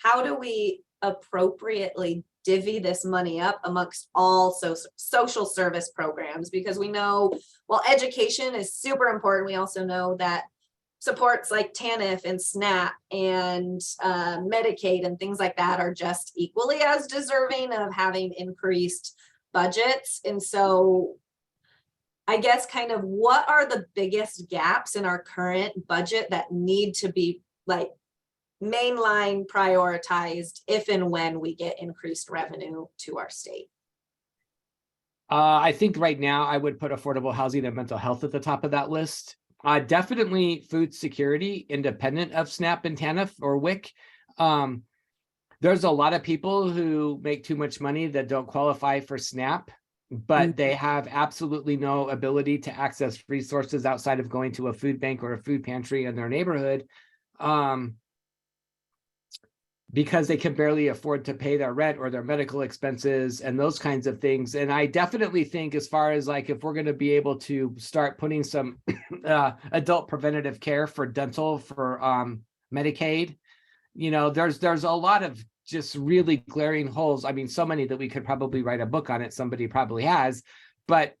how do we appropriately divvy this money up amongst all social service programs? Because we know, while education is super important, we also know that supports like TANF and SNAP and Medicaid and things like that are just equally as deserving of having increased budgets. And so I guess kind of what are the biggest gaps in our current budget that need to be like mainline prioritized if and when we get increased revenue to our state? I think right now I would put affordable housing and mental health at the top of that list. Definitely food security, independent of SNAP and TANF or WIC. There's a lot of people who make too much money that don't qualify for SNAP, but they have absolutely no ability to access resources outside of going to a food bank or a food pantry in their neighborhood, because they can barely afford to pay their rent or their medical expenses and those kinds of things. And I definitely think, as far as like, if we're going to be able to start putting some adult preventative care for dental, for Medicaid, you know, there's a lot of just really glaring holes. I mean, so many that we could probably write a book on it. Somebody probably has, but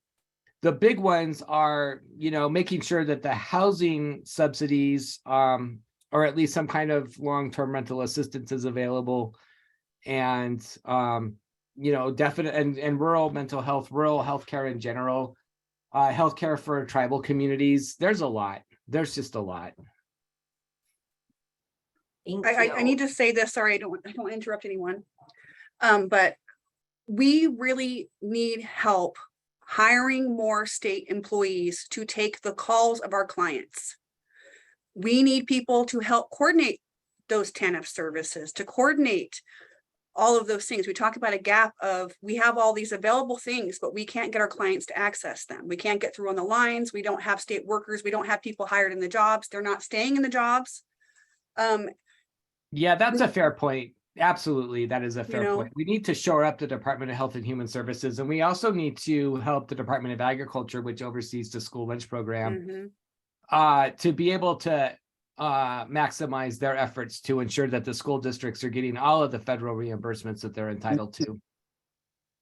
the big ones are, you know, making sure that the housing subsidies, or at least some kind of long-term rental assistance is available, and you know, definite and rural mental health, rural healthcare in general, healthcare for tribal communities. There's a lot. There's just a lot. I need to say this. Sorry, I don't want to interrupt anyone. But we really need help hiring more state employees to take the calls of our clients. We need people to help coordinate those TANF services, to coordinate all of those things. We talk about a gap of, we have all these available things, but we can't get our clients to access them. We can't get through on the lines. We don't have state workers. We don't have people hired in the jobs. They're not staying in the jobs. Yeah, that's a fair point. Absolutely, that is a fair point. We need to shore up the Department of Health and Human Services, and we also need to help the Department of Agriculture, which oversees the school lunch program, to be able to maximize their efforts to ensure that the school districts are getting all of the federal reimbursements that they're entitled to.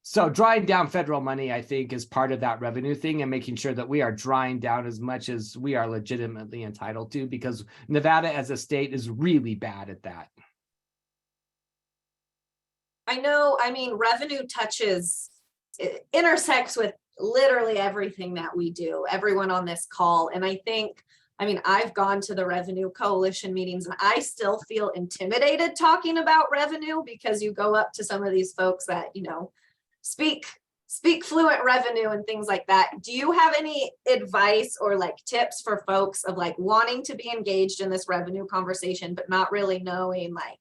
So drawing down federal money, I think, is part of that revenue thing, and making sure that we are drawing down as much as we are legitimately entitled to, because Nevada as a state is really bad at that. I know, I mean, revenue intersects with literally everything that we do, everyone on this call. And I think, I mean, I've gone to the Revenue Coalition meetings and I still feel intimidated talking about revenue, because you go up to some of these folks that, you know, speak fluent revenue and things like that. Do you have any advice or like tips for folks of like wanting to be engaged in this revenue conversation, but not really knowing like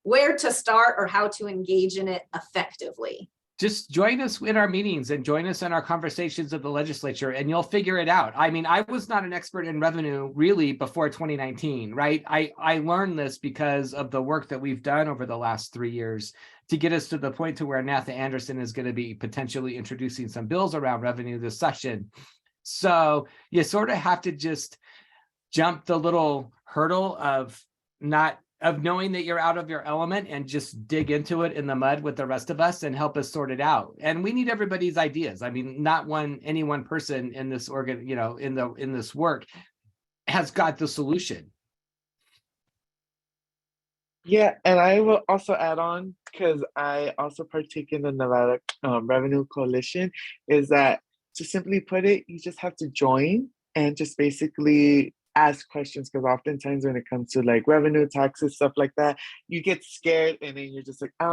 where to start or how to engage in it effectively? Just join us in our meetings and join us in our conversations of the legislature, and you'll figure it out. I mean, I was not an expert in revenue really before 2019, right? I learned this because of the work that we've done over the last 3 years to get us to the point to where Natha Anderson is going to be potentially introducing some bills around revenue this session. So you sort of have to just jump the little hurdle of knowing that you're out of your element and just dig into it in the mud with the rest of us and help us sort it out. And we need everybody's ideas. I mean, not any one person in this in this work has got the solution. Yeah, and I will also add on, because I also partake in the Nevada Revenue Coalition, is that, to simply put it, you just have to join and just basically ask questions, because oftentimes when it comes to like revenue, taxes, stuff like that, you get scared and then you're just like, I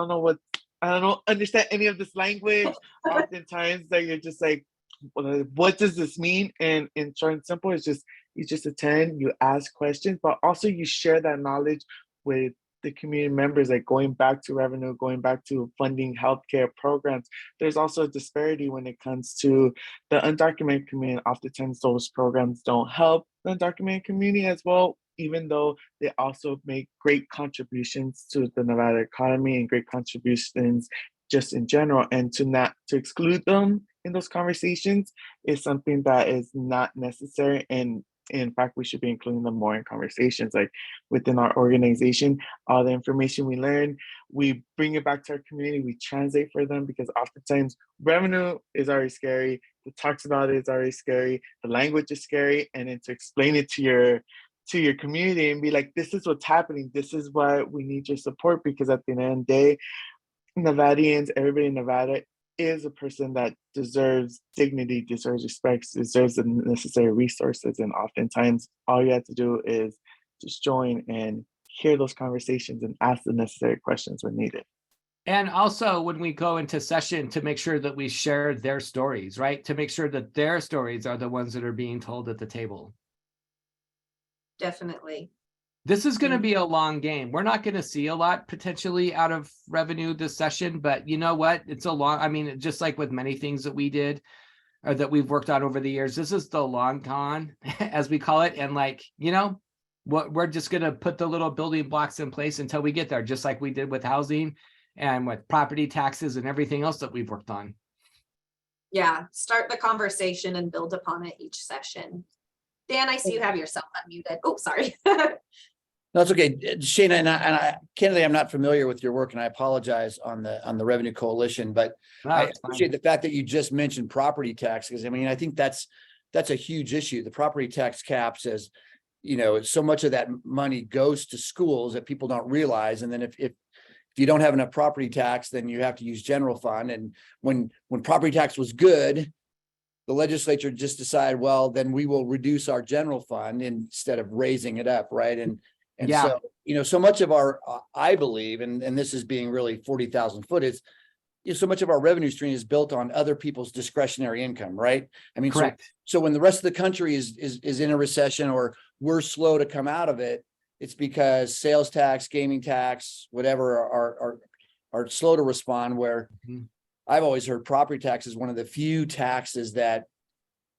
don't understand any of this language. Oftentimes that you're just like, what does this mean? And in short and simple, it's just, you just attend, you ask questions, but also you share that knowledge with the community members, like going back to revenue, going back to funding healthcare programs. There's also a disparity when it comes to the undocumented community. Oftentimes those programs don't help the undocumented community as well, even though they also make great contributions to the Nevada economy and great contributions just in general. And to exclude them in those conversations is something that is not necessary. And in fact, we should be including them more in conversations, like within our organization. All the information we learn, we bring it back to our community, we translate for them, because oftentimes revenue is already scary, the talks about it is already scary, the language is scary, and then to explain it to your community and be like, this is what's happening, this is why we need your support, because at the end of the day, Nevadians, everybody in Nevada is a person that deserves dignity, deserves respect, deserves the necessary resources. And oftentimes all you have to do is just join and hear those conversations and ask the necessary questions when needed. And also when we go into session, to make sure that we share their stories, right? To make sure that their stories are the ones that are being told at the table. Definitely. This is going to be a long game. We're not going to see a lot potentially out of revenue this session, but you know what? It's a long, I mean, just like with many things that we did or that we've worked on over the years, this is the long con, as we call it. And like, you know, what we're just going to put the little building blocks in place until we get there, just like we did with housing and with property taxes and everything else that we've worked on. Yeah, start the conversation and build upon it each session. Dan, I see you have yourself unmuted. Oh, sorry. No, it's okay. Shana, and I candidly, I'm not familiar with your work, and I apologize on the Revenue Coalition, but I appreciate the fact that you just mentioned property tax, because I mean, I think that's a huge issue. The property tax cap says, you know, so much of that money goes to schools that people don't realize. And then if you don't have enough property tax, then you have to use general fund. And when property tax was good, the legislature just decided, well, then we will reduce our general fund instead of raising it up, right? And yeah. So, you know, so much of our, I believe, and this is being really 40,000 foot, is, you know, so much of our revenue stream is built on other people's discretionary income, right? I mean, correct. So when the rest of the country is in a recession or we're slow to come out of it, it's because sales tax, gaming tax, whatever are slow to respond. Where I've always heard property tax is one of the few taxes that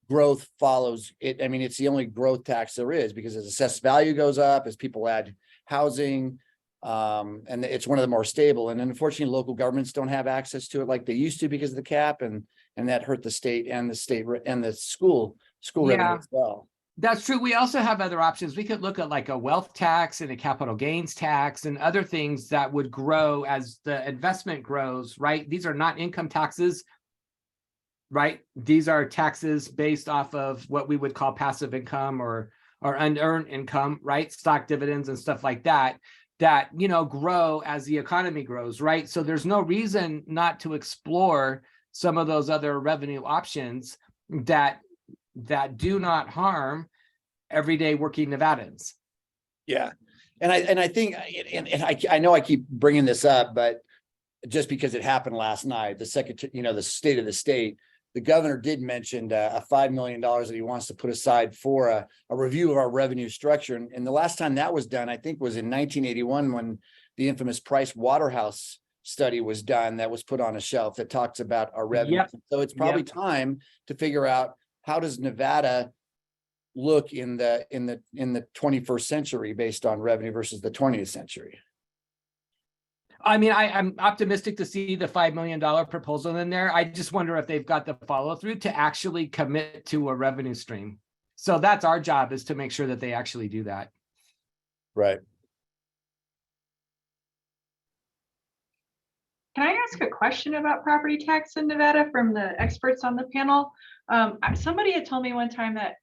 growth follows it. I mean, it's the only growth tax there is, because as assessed value goes up, as people add housing, and it's one of the more stable. And unfortunately, local governments don't have access to it like they used to because of the cap, and that hurt the state and the school revenue as well. That's true. We also have other options. We could look at like a wealth tax and a capital gains tax and other things that would grow as the investment grows, right? These are not income taxes, right? These are taxes based off of what we would call passive income or unearned income, right? Stock dividends and stuff like that, you know, grow as the economy grows, right? So there's no reason not to explore some of those other revenue options that do not harm everyday working Nevadans. Yeah. And I think, and I know I keep bringing this up, but just because it happened last night, the secretary, you know, the state of the state, the governor did mention a $5 million that he wants to put aside for a review of our revenue structure. And the last time that was done, I think, was in 1981, when the infamous Price Waterhouse study was done, that was put on a shelf that talks about our revenue. Yep. So it's probably time to figure out, how does Nevada look in the 21st century based on revenue versus the 20th century? I mean, I'm optimistic to see the $5 million proposal in there. I just wonder if they've got the follow through to actually commit to a revenue stream. So that's our job, is to make sure that they actually do that. Right. Can I ask a question about property tax in Nevada from the experts on the panel? Somebody had told me one time that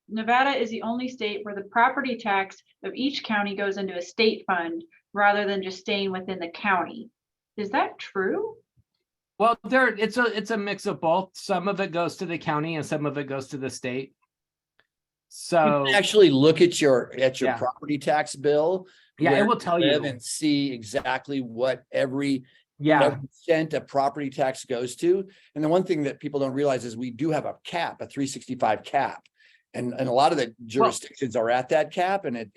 Nevada is the only state where the property tax of each county goes into a state fund rather than just staying within the county. Is that true? Well, it's a mix of both. Some of it goes to the county and some of it goes to the state. So you can actually look at your Yeah. property tax bill. Yeah, it where will tell live you. and see exactly what every Yeah. percent of property tax goes to. And the one thing that people don't realize is we do have a cap, a 365 cap. And a lot of the jurisdictions are at that cap, and it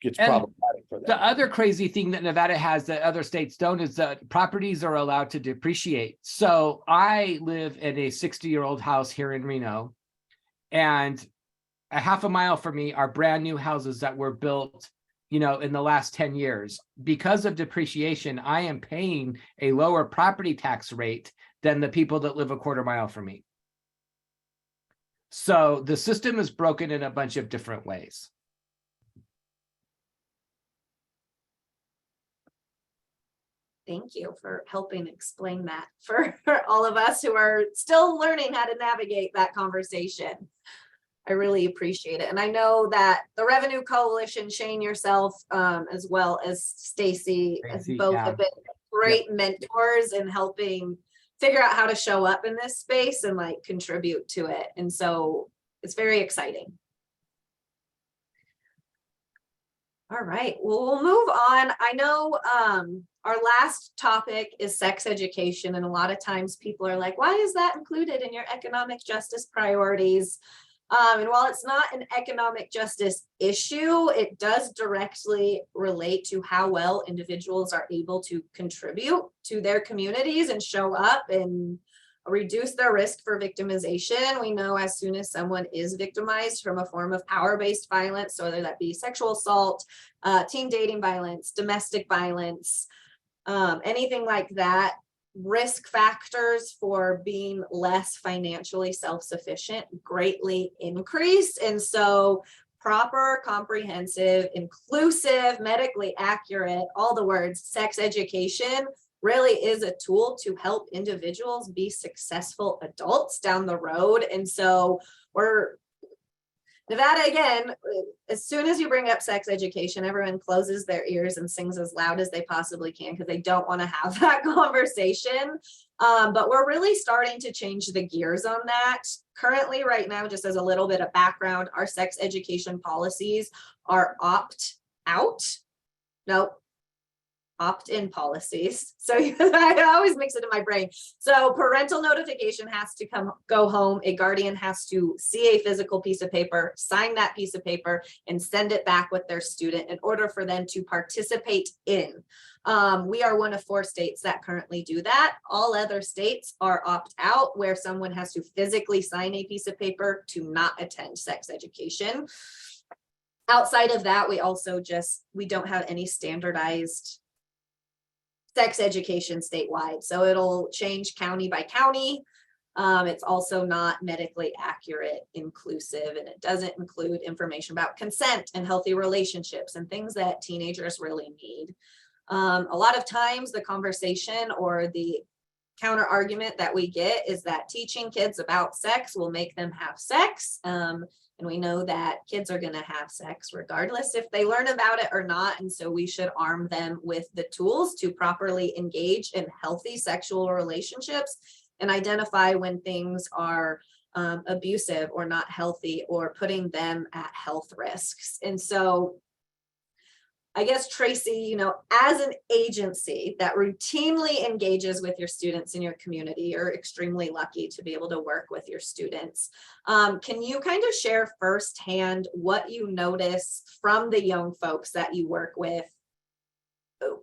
gets And problematic. for The that. other crazy thing that Nevada has that other states don't is that properties are allowed to depreciate. So I live in a 60-year-old house here in Reno, and a half a mile from me are brand new houses that were built, in the last 10 years. Because of depreciation, I am paying a lower property tax rate than the people that live a quarter mile from me. So the system is broken in a bunch of different ways. Thank you for helping explain that for all of us who are still learning how to navigate that conversation. I really appreciate it. And I know that the Revenue Coalition, Shane, yourself, as well as Stacy, both yeah. have been great mentors in helping figure out how to show up in this space and like contribute to it. And so it's very exciting. All right, well, we'll move on. I know our last topic is sex education, and a lot of times people are like, why is that included in your economic justice priorities? And while it's not an economic justice issue, it does directly relate to how well individuals are able to contribute to their communities and show up and reduce their risk for victimization. We know as soon as someone is victimized from a form of power-based violence, so whether that be sexual assault, teen dating violence, domestic violence, anything like that, risk factors for being less financially self-sufficient greatly increase. And so proper, comprehensive, inclusive, medically accurate, all the words, sex education really is a tool to help individuals be successful adults down the road. And so Nevada, again, as soon as you bring up sex education, everyone closes their ears and sings as loud as they possibly can because they don't want to have that conversation. But we're really starting to change the gears on that. Currently, right now, just as a little bit of background, our sex education policies are opt-in policies. So I always mix it in my brain. So parental notification has to go home. A guardian has to see a physical piece of paper, sign that piece of paper, and send it back with their student in order for them to participate in. We are one of 4 states that currently do that. All other states are opt-out, where someone has to physically sign a piece of paper to not attend sex education. Outside of that, we don't have any standardized sex education statewide. So it'll change county by county. It's also not medically accurate, inclusive, and it doesn't include information about consent and healthy relationships and things that teenagers really need. A lot of times the conversation or the counter argument that we get is that teaching kids about sex will make them have sex. And we know that kids are going to have sex regardless if they learn about it or not. And so we should arm them with the tools to properly engage in healthy sexual relationships and identify when things are abusive or not healthy or putting them at health risks. And so I guess, Tracy, as an agency that routinely engages with your students in your community, you're extremely lucky to be able to work with your students. Can you kind of share firsthand what you notice from the young folks that you work with?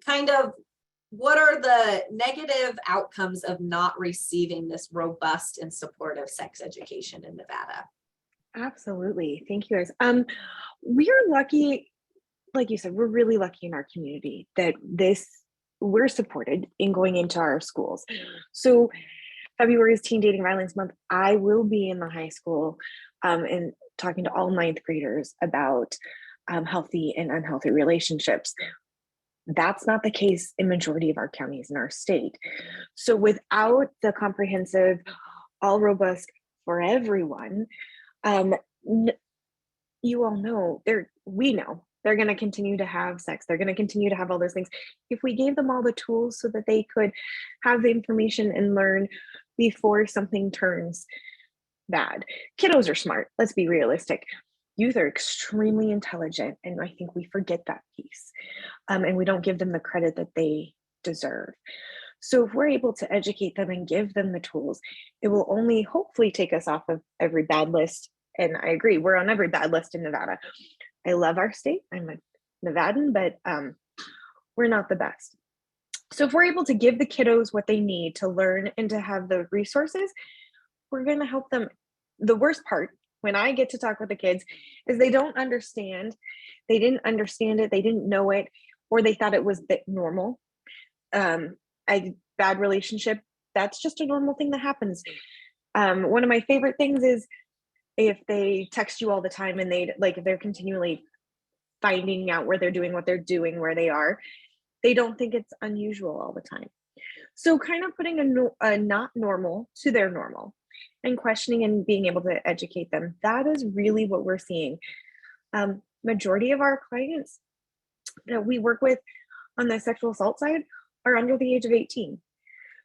Kind of what are the negative outcomes of not receiving this robust and supportive sex education in Nevada? Absolutely. Thank you, guys. We're lucky. Like you said, we're really lucky in our community that we're supported in going into our schools. So February is Teen Dating Violence Month. I will be in the high school and talking to all 9th graders about healthy and unhealthy relationships. That's not the case in majority of our counties in our state. So without the comprehensive, all robust for everyone, you all know, we know they're going to continue to have sex. They're going to continue to have all those things. If we gave them all the tools so that they could have the information and learn before something turns bad. Kiddos are smart. Let's be realistic. Youth are extremely intelligent. And I think we forget that piece. And we don't give them the credit that they deserve. So if we're able to educate them and give them the tools, it will only hopefully take us off of every bad list. And I agree, we're on every bad list in Nevada. I love our state. I'm a Nevadan, but we're not the best. So if we're able to give the kiddos what they need to learn and to have the resources, we're going to help them. The worst part, when I get to talk with the kids, is they don't understand. They didn't understand it. They didn't know it, or they thought it was normal. A bad relationship, that's just a normal thing that happens. One of my favorite things is if they text you all the time and if they're continually finding out where they're doing what they're doing, where they are, they don't think it's unusual all the time. So kind of putting a not normal to their normal and questioning and being able to educate them. That is really what we're seeing. Majority of our clients that we work with on the sexual assault side are under the age of 18.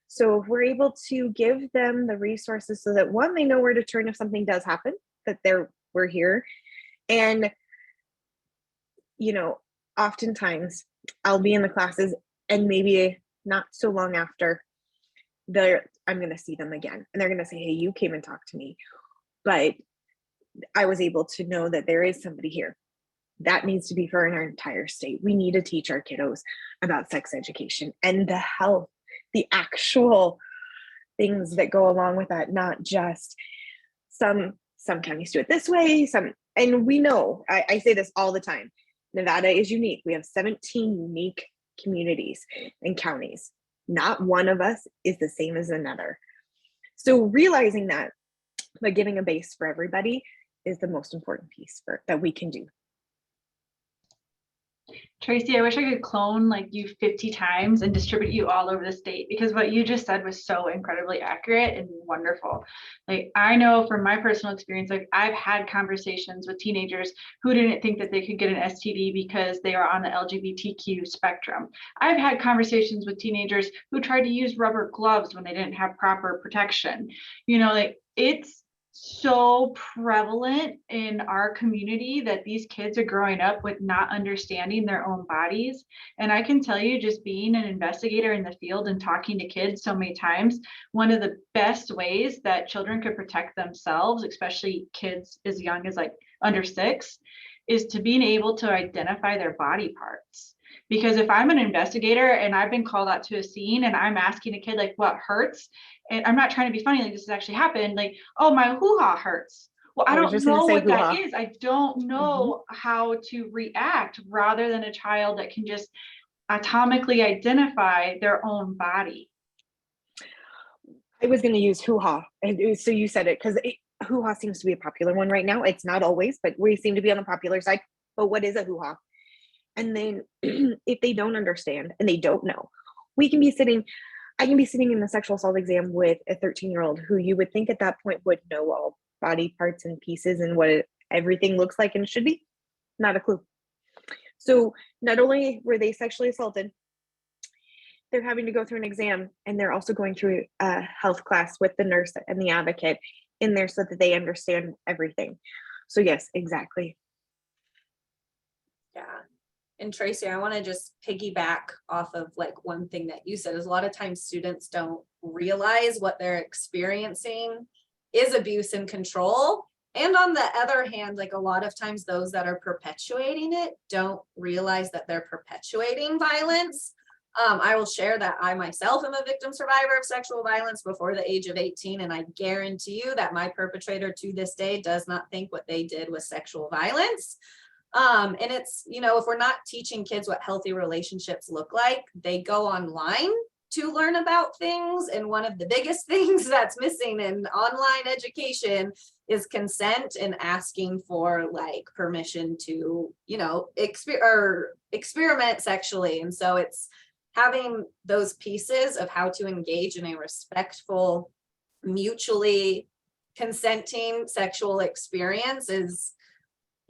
So if we're able to give them the resources so that one, they know where to turn if something does happen, that we're here. And, oftentimes I'll be in the classes and maybe not so long after I'm going to see them again. And they're going to say, hey, you came and talked to me, but I was able to know that there is somebody here. That needs to be for our entire state. We need to teach our kiddos about sex education and the health, the actual things that go along with that, not just some counties do it this way, and we know, I say this all the time, Nevada is unique. We have 17 unique communities and counties. Not one of us is the same as another. So realizing that, but giving a base for everybody is the most important piece that we can do. Tracy, I wish I could clone like you 50 times and distribute you all over the state, because what you just said was so incredibly accurate and wonderful. Like, I know from my personal experience, like I've had conversations with teenagers who didn't think that they could get an STD because they are on the LGBTQ spectrum. I've had conversations with teenagers who tried to use rubber gloves when they didn't have proper protection. Like, it's so prevalent in our community that these kids are growing up with not understanding their own bodies. And I can tell you, just being an investigator in the field and talking to kids so many times, one of the best ways that children could protect themselves, especially kids as young as like under 6, is to being able to identify their body parts. Because if I'm an investigator and I've been called out to a scene and I'm asking a kid like what hurts, and I'm not trying to be funny, like this has actually happened, like, oh, my hoo-ha hurts. Well, I don't know what that is. I don't know how to react, rather than a child that can just atomically identify their own body. I was going to use hoo-ha. And so you said it, because hoo-ha seems to be a popular one right now. It's not always, but we seem to be on the popular side. But what is a hoo-ha? And then if they don't understand and they don't know, I can be sitting in the sexual assault exam with a 13-year-old who you would think at that point would know all body parts and pieces and what everything looks like and should be. Not a clue. So not only were they sexually assaulted, they're having to go through an exam, and they're also going through a health class with the nurse and the advocate in there so that they understand everything. So yes, exactly. Yeah. And Tracy, I want to just piggyback off of like one thing that you said, is a lot of times students don't realize what they're experiencing is abuse and control. And on the other hand, like a lot of times those that are perpetuating it don't realize that they're perpetuating violence. I will share that I myself am a victim survivor of sexual violence before the age of 18. And I guarantee you that my perpetrator to this day does not think what they did was sexual violence. And it's, if we're not teaching kids what healthy relationships look like, they go online to learn about things. And one of the biggest things that's missing in online education is consent and asking for like permission to, experiment sexually. And so it's having those pieces of how to engage in a respectful, mutually consenting sexual experience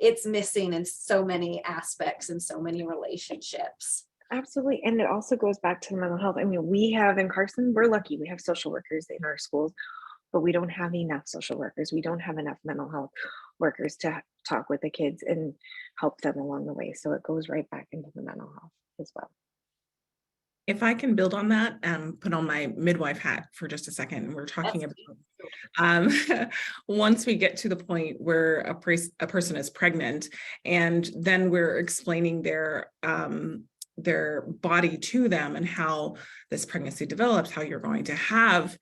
it's missing in so many aspects and so many relationships. Absolutely. And it also goes back to mental health. I mean, we have in Carson, we're lucky. We have social workers in our schools, but we don't have enough social workers. We don't have enough mental health workers to talk with the kids and help them along the way. So it goes right back into the mental health as well. If I can build on that and put on my midwife hat for just a second, and we're talking about once we get to the point where a person is pregnant, and then we're explaining their body to them and how this pregnancy develops, how you're going to have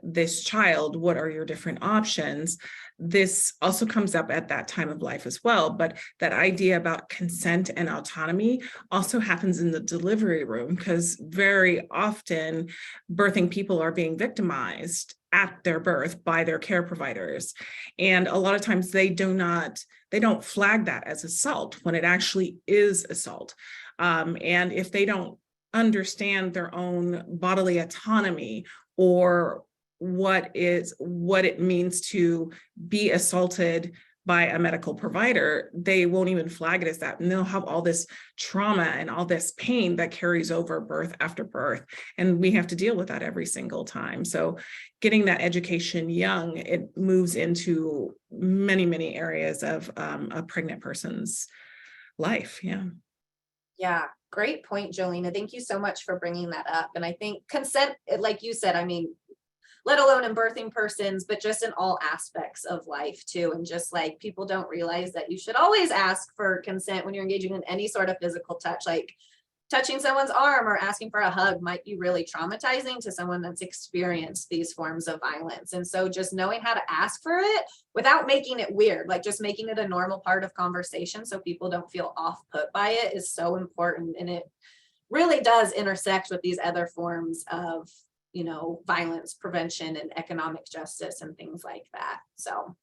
this child, what are your different options. This also comes up at that time of life as well. But that idea about consent and autonomy also happens in the delivery room, because very often birthing people are being victimized at their birth by their care providers. And a lot of times they don't flag that as assault when it actually is assault. And if they don't understand their own bodily autonomy, or what it means to be assaulted by a medical provider, they won't even flag it as that. And they'll have all this trauma and all this pain that carries over birth after birth. And we have to deal with that every single time. So getting that education young, it moves into many, many areas of a pregnant person's life. Yeah. Yeah, great point, Jolena. Thank you so much for bringing that up. And I think consent, like you said, I mean, let alone in birthing persons, but just in all aspects of life too. And just like people don't realize that you should always ask for consent when you're engaging in any sort of physical touch, like touching someone's arm or asking for a hug might be really traumatizing to someone that's experienced these forms of violence. And so just knowing how to ask for it without making it weird, like just making it a normal part of conversation so people don't feel off put by it, is so important. And it really does intersect with these other forms of, you know, violence prevention and economic justice and things like that. So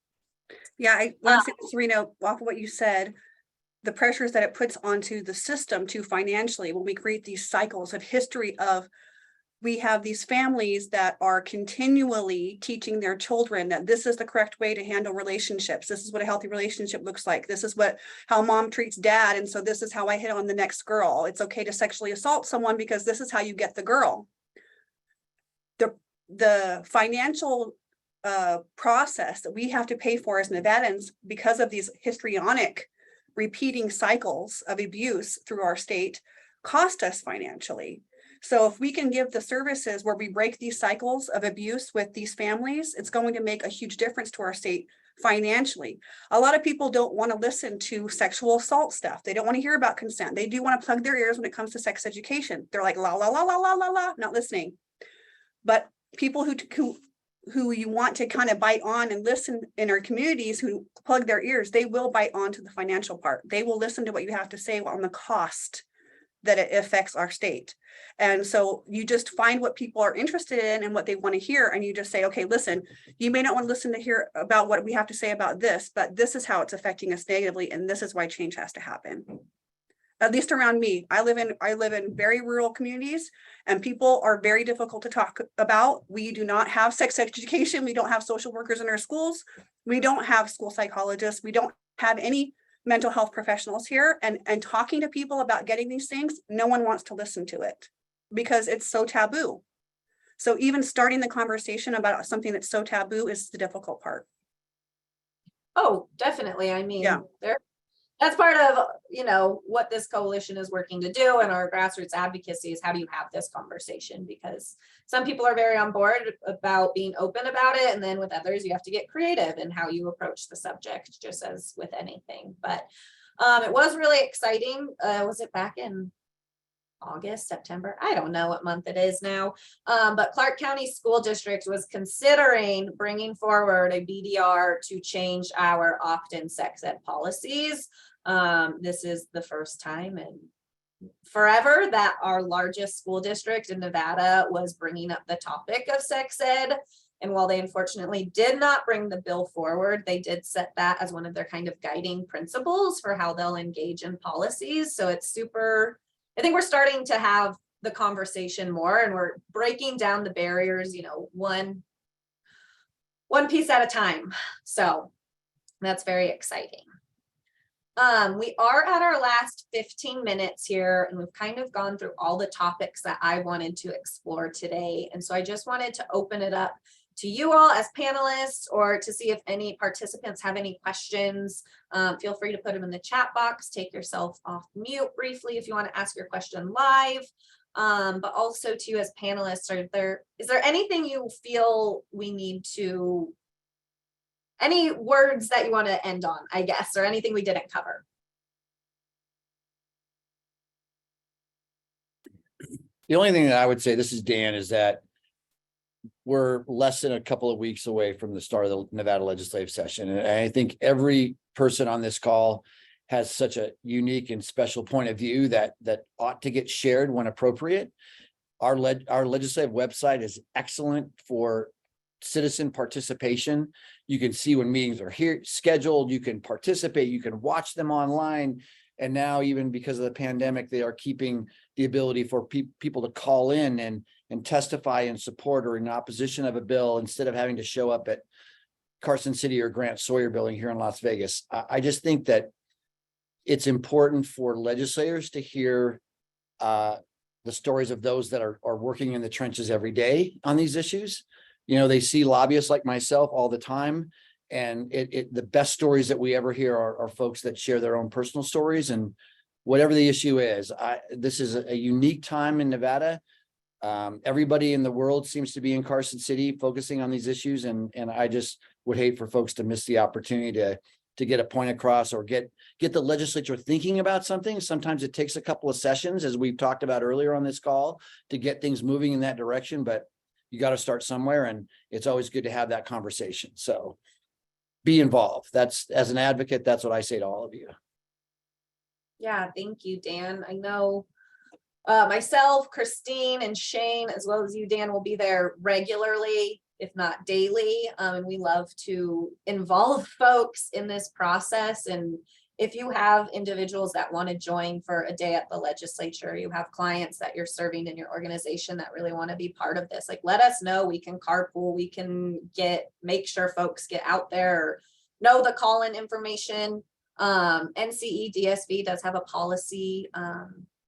Yeah, I want to say, Serena, off of what you said, the pressures that it puts onto the system too financially, when we create these cycles of history of, we have these families that are continually teaching their children that this is the correct way to handle relationships. This is what a healthy relationship looks like. This is how mom treats dad. And so this is how I hit on the next girl. It's okay to sexually assault someone because this is how you get the girl. The financial process that we have to pay for as Nevadans, because of these histrionic repeating cycles of abuse through our state, cost us financially. So if we can give the services where we break these cycles of abuse with these families, it's going to make a huge difference to our state financially. A lot of people don't want to listen to sexual assault stuff. They don't want to hear about consent. They do want to plug their ears when it comes to sex education. They're like, la, la, la, la, la, la, la, not listening. But people who you want to kind of bite on and listen in our communities, who plug their ears, they will bite on to the financial part. They will listen to what you have to say on the cost that it affects our state. And so you just find what people are interested in and what they want to hear. And you just say, okay, listen, you may not want to listen to hear about what we have to say about this, but this is how it's affecting us negatively. And this is why change has to happen. At least around me, I live in very rural communities, and people are very difficult to talk about. We do not have sex education. We don't have social workers in our schools. We don't have school psychologists. We don't have any mental health professionals here. And talking to people about getting these things, no one wants to listen to it because it's so taboo. So even starting the conversation about something that's so taboo is the difficult part. oh, definitely. I mean, Yeah. That's part of, you know, what this coalition is working to do, and our grassroots advocacy is how do you have this conversation, because some people are very on board about being open about it, and then with others you have to get creative in how you approach the subject, just as with anything. But it was really exciting. Was it back in August, September? I don't know what month it is now. But Clark County School District was considering bringing forward a BDR to change our opt-in sex ed policies. This is the first time in forever that our largest school district in Nevada was bringing up the topic of sex ed. And while they unfortunately did not bring the bill forward, they did set that as one of their kind of guiding principles for how they'll engage in policies. So it's super, I think we're starting to have the conversation more, and we're breaking down the barriers, you know, one piece at a time. So that's very exciting. We are at our last 15 minutes here, and we've kind of gone through all the topics that I wanted to explore today. And so I just wanted to open it up to you all as panelists, or to see if any participants have any questions. Feel free to put them in the chat box. Take yourself off mute briefly if you want to ask your question live. but also to you as panelists, is there anything you feel we need to, any words that you want to end on, I guess, or anything we didn't cover? The only thing that I would say, this is Dan, is that we're less than a couple of weeks away from the start of the Nevada legislative session. And I think every person on this call has such a unique and special point of view that ought to get shared when appropriate. Our legislative website is excellent for citizen participation. You can see when meetings are here scheduled, you can participate, you can watch them online. And now, even because of the pandemic, they are keeping the ability for people to call in and testify in support or in opposition of a bill instead of having to show up at Carson City or Grant Sawyer building here in Las Vegas. I just think that it's important for legislators to hear the stories of those that are working in the trenches every day on these issues. You know, they see lobbyists like myself all the time. And the best stories that we ever hear are folks that share their own personal stories. And whatever the issue is, this is a unique time in Nevada. Everybody in the world seems to be in Carson City focusing on these issues. And I just would hate for folks to miss the opportunity to get a point across or get the legislature thinking about something. Sometimes it takes a couple of sessions, as we've talked about earlier on this call, to get things moving in that direction. But you got to start somewhere, and it's always good to have that conversation. So be involved. That's, as an advocate, that's what I say to all of you. Yeah, thank you, Dan. I know myself, Christine, and Shane, as well as you, Dan, will be there regularly, if not daily. And we love to involve folks in this process. And if you have individuals that want to join for a day at the legislature, you have clients that you're serving in your organization that really want to be part of this, like, let us know. We can carpool, we can make sure folks get out there, know the call-in information. NCE DSV does have a policy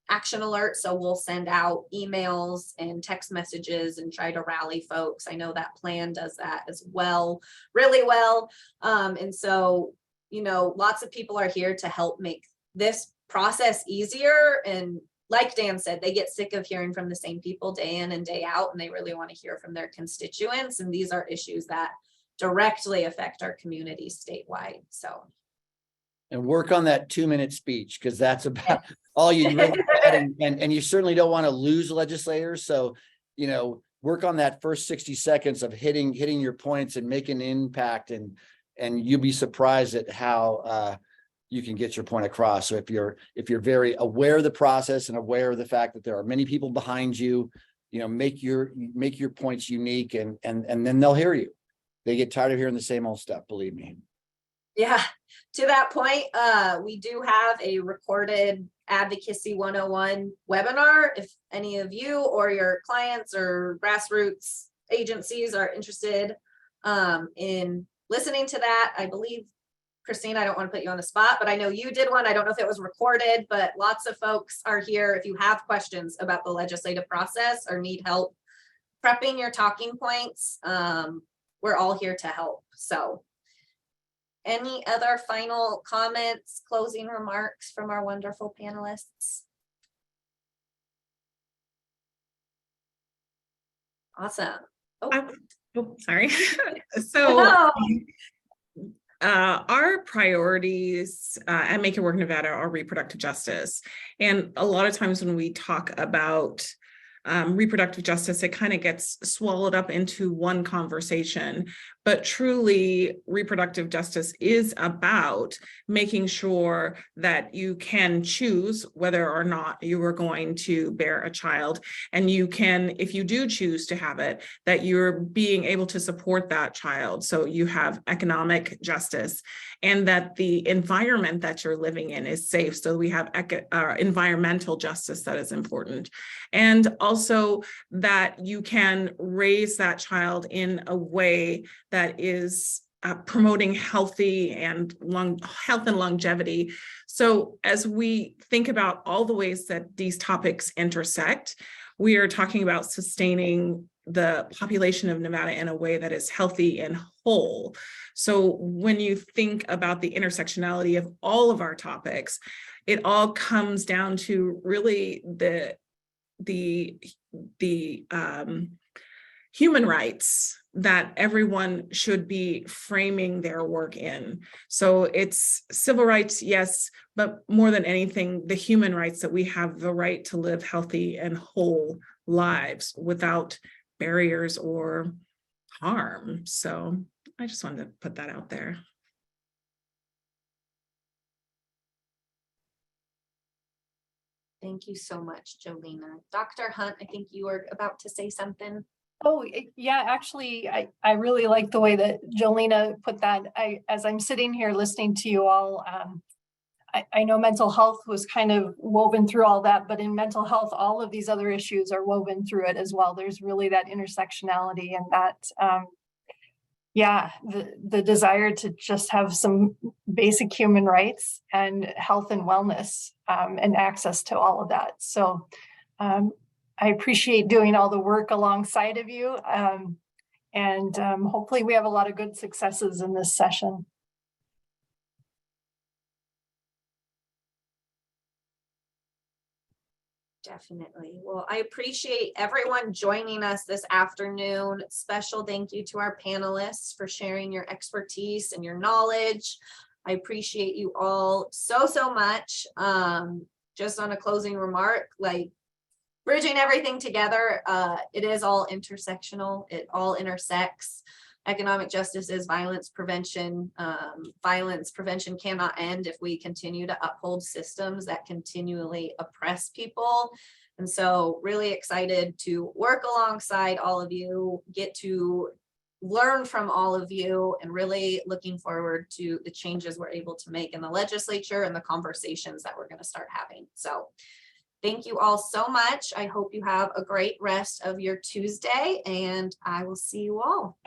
action alert, so we'll send out emails and text messages and try to rally folks. I know that plan does that as well, really well. And so, you know, lots of people are here to help make this process easier. And like Dan said, they get sick of hearing from the same people day in and day out, and they really want to hear from their constituents. And these are issues that directly affect our communities statewide. So. And work on that 2-minute speech, because that's about all you really had. And you certainly don't want to lose legislators. So, you know, work on that first 60 seconds of hitting your points and making an impact. And you'll be surprised at how you can get your point across. So if you're very aware of the process and aware of the fact that there are many people behind you, you know, make your points unique, and then they'll hear you. They get tired of hearing the same old stuff, believe me. Yeah, to that point, we do have a recorded Advocacy 101 webinar. If any of you or your clients or grassroots agencies are interested in listening to that, I believe, Christine, I don't want to put you on the spot, but I know you did one. I don't know if it was recorded, but lots of folks are here. If you have questions about the legislative process or need help prepping your talking points, we're all here to help. So. Any other final comments, closing remarks from our wonderful panelists? Awesome. Sorry. So our priorities at Make It Work Nevada are reproductive justice. And a lot of times when we talk about reproductive justice, it kind of gets swallowed up into one conversation. But truly, reproductive justice is about making sure that you can choose whether or not you are going to bear a child. And you can, if you do choose to have it, that you're being able to support that child. So you have economic justice, and that the environment that you're living in is safe. So we have environmental justice that is important. And also that you can raise that child in a way that is promoting health and longevity. So as we think about all the ways that these topics intersect, we are talking about sustaining the population of Nevada in a way that is healthy and whole. So when you think about the intersectionality of all of our topics, it all comes down to really the the human rights that everyone should be framing their work in. So it's civil rights, yes, but more than anything, the human rights that we have the right to live healthy and whole lives without barriers or harm. So I just wanted to put that out there. Thank you so much, Jolena. Dr. Hunt, I think you were about to say something. Oh, yeah, actually, I really like the way that Jolena put that. As I'm sitting here listening to you all, I know mental health was kind of woven through all that, but in mental health, all of these other issues are woven through it as well. There's really that intersectionality and that, yeah, the desire to just have some basic human rights and health and wellness and access to all of that. So I appreciate doing all the work alongside of you. And hopefully we have a lot of good successes in this session. Definitely. Well, I appreciate everyone joining us this afternoon. Special thank you to our panelists for sharing your expertise and your knowledge. I appreciate you all so much. Just on a closing remark, like bridging everything together, it is all intersectional. It all intersects. Economic justice is violence prevention. Violence prevention cannot end if we continue to uphold systems that continually oppress people. And so really excited to work alongside all of you, get to learn from all of you, and really looking forward to the changes we're able to make in the legislature and the conversations that we're going to start having. So thank you all so much. I hope you have a great rest of your Tuesday, and I will see you all.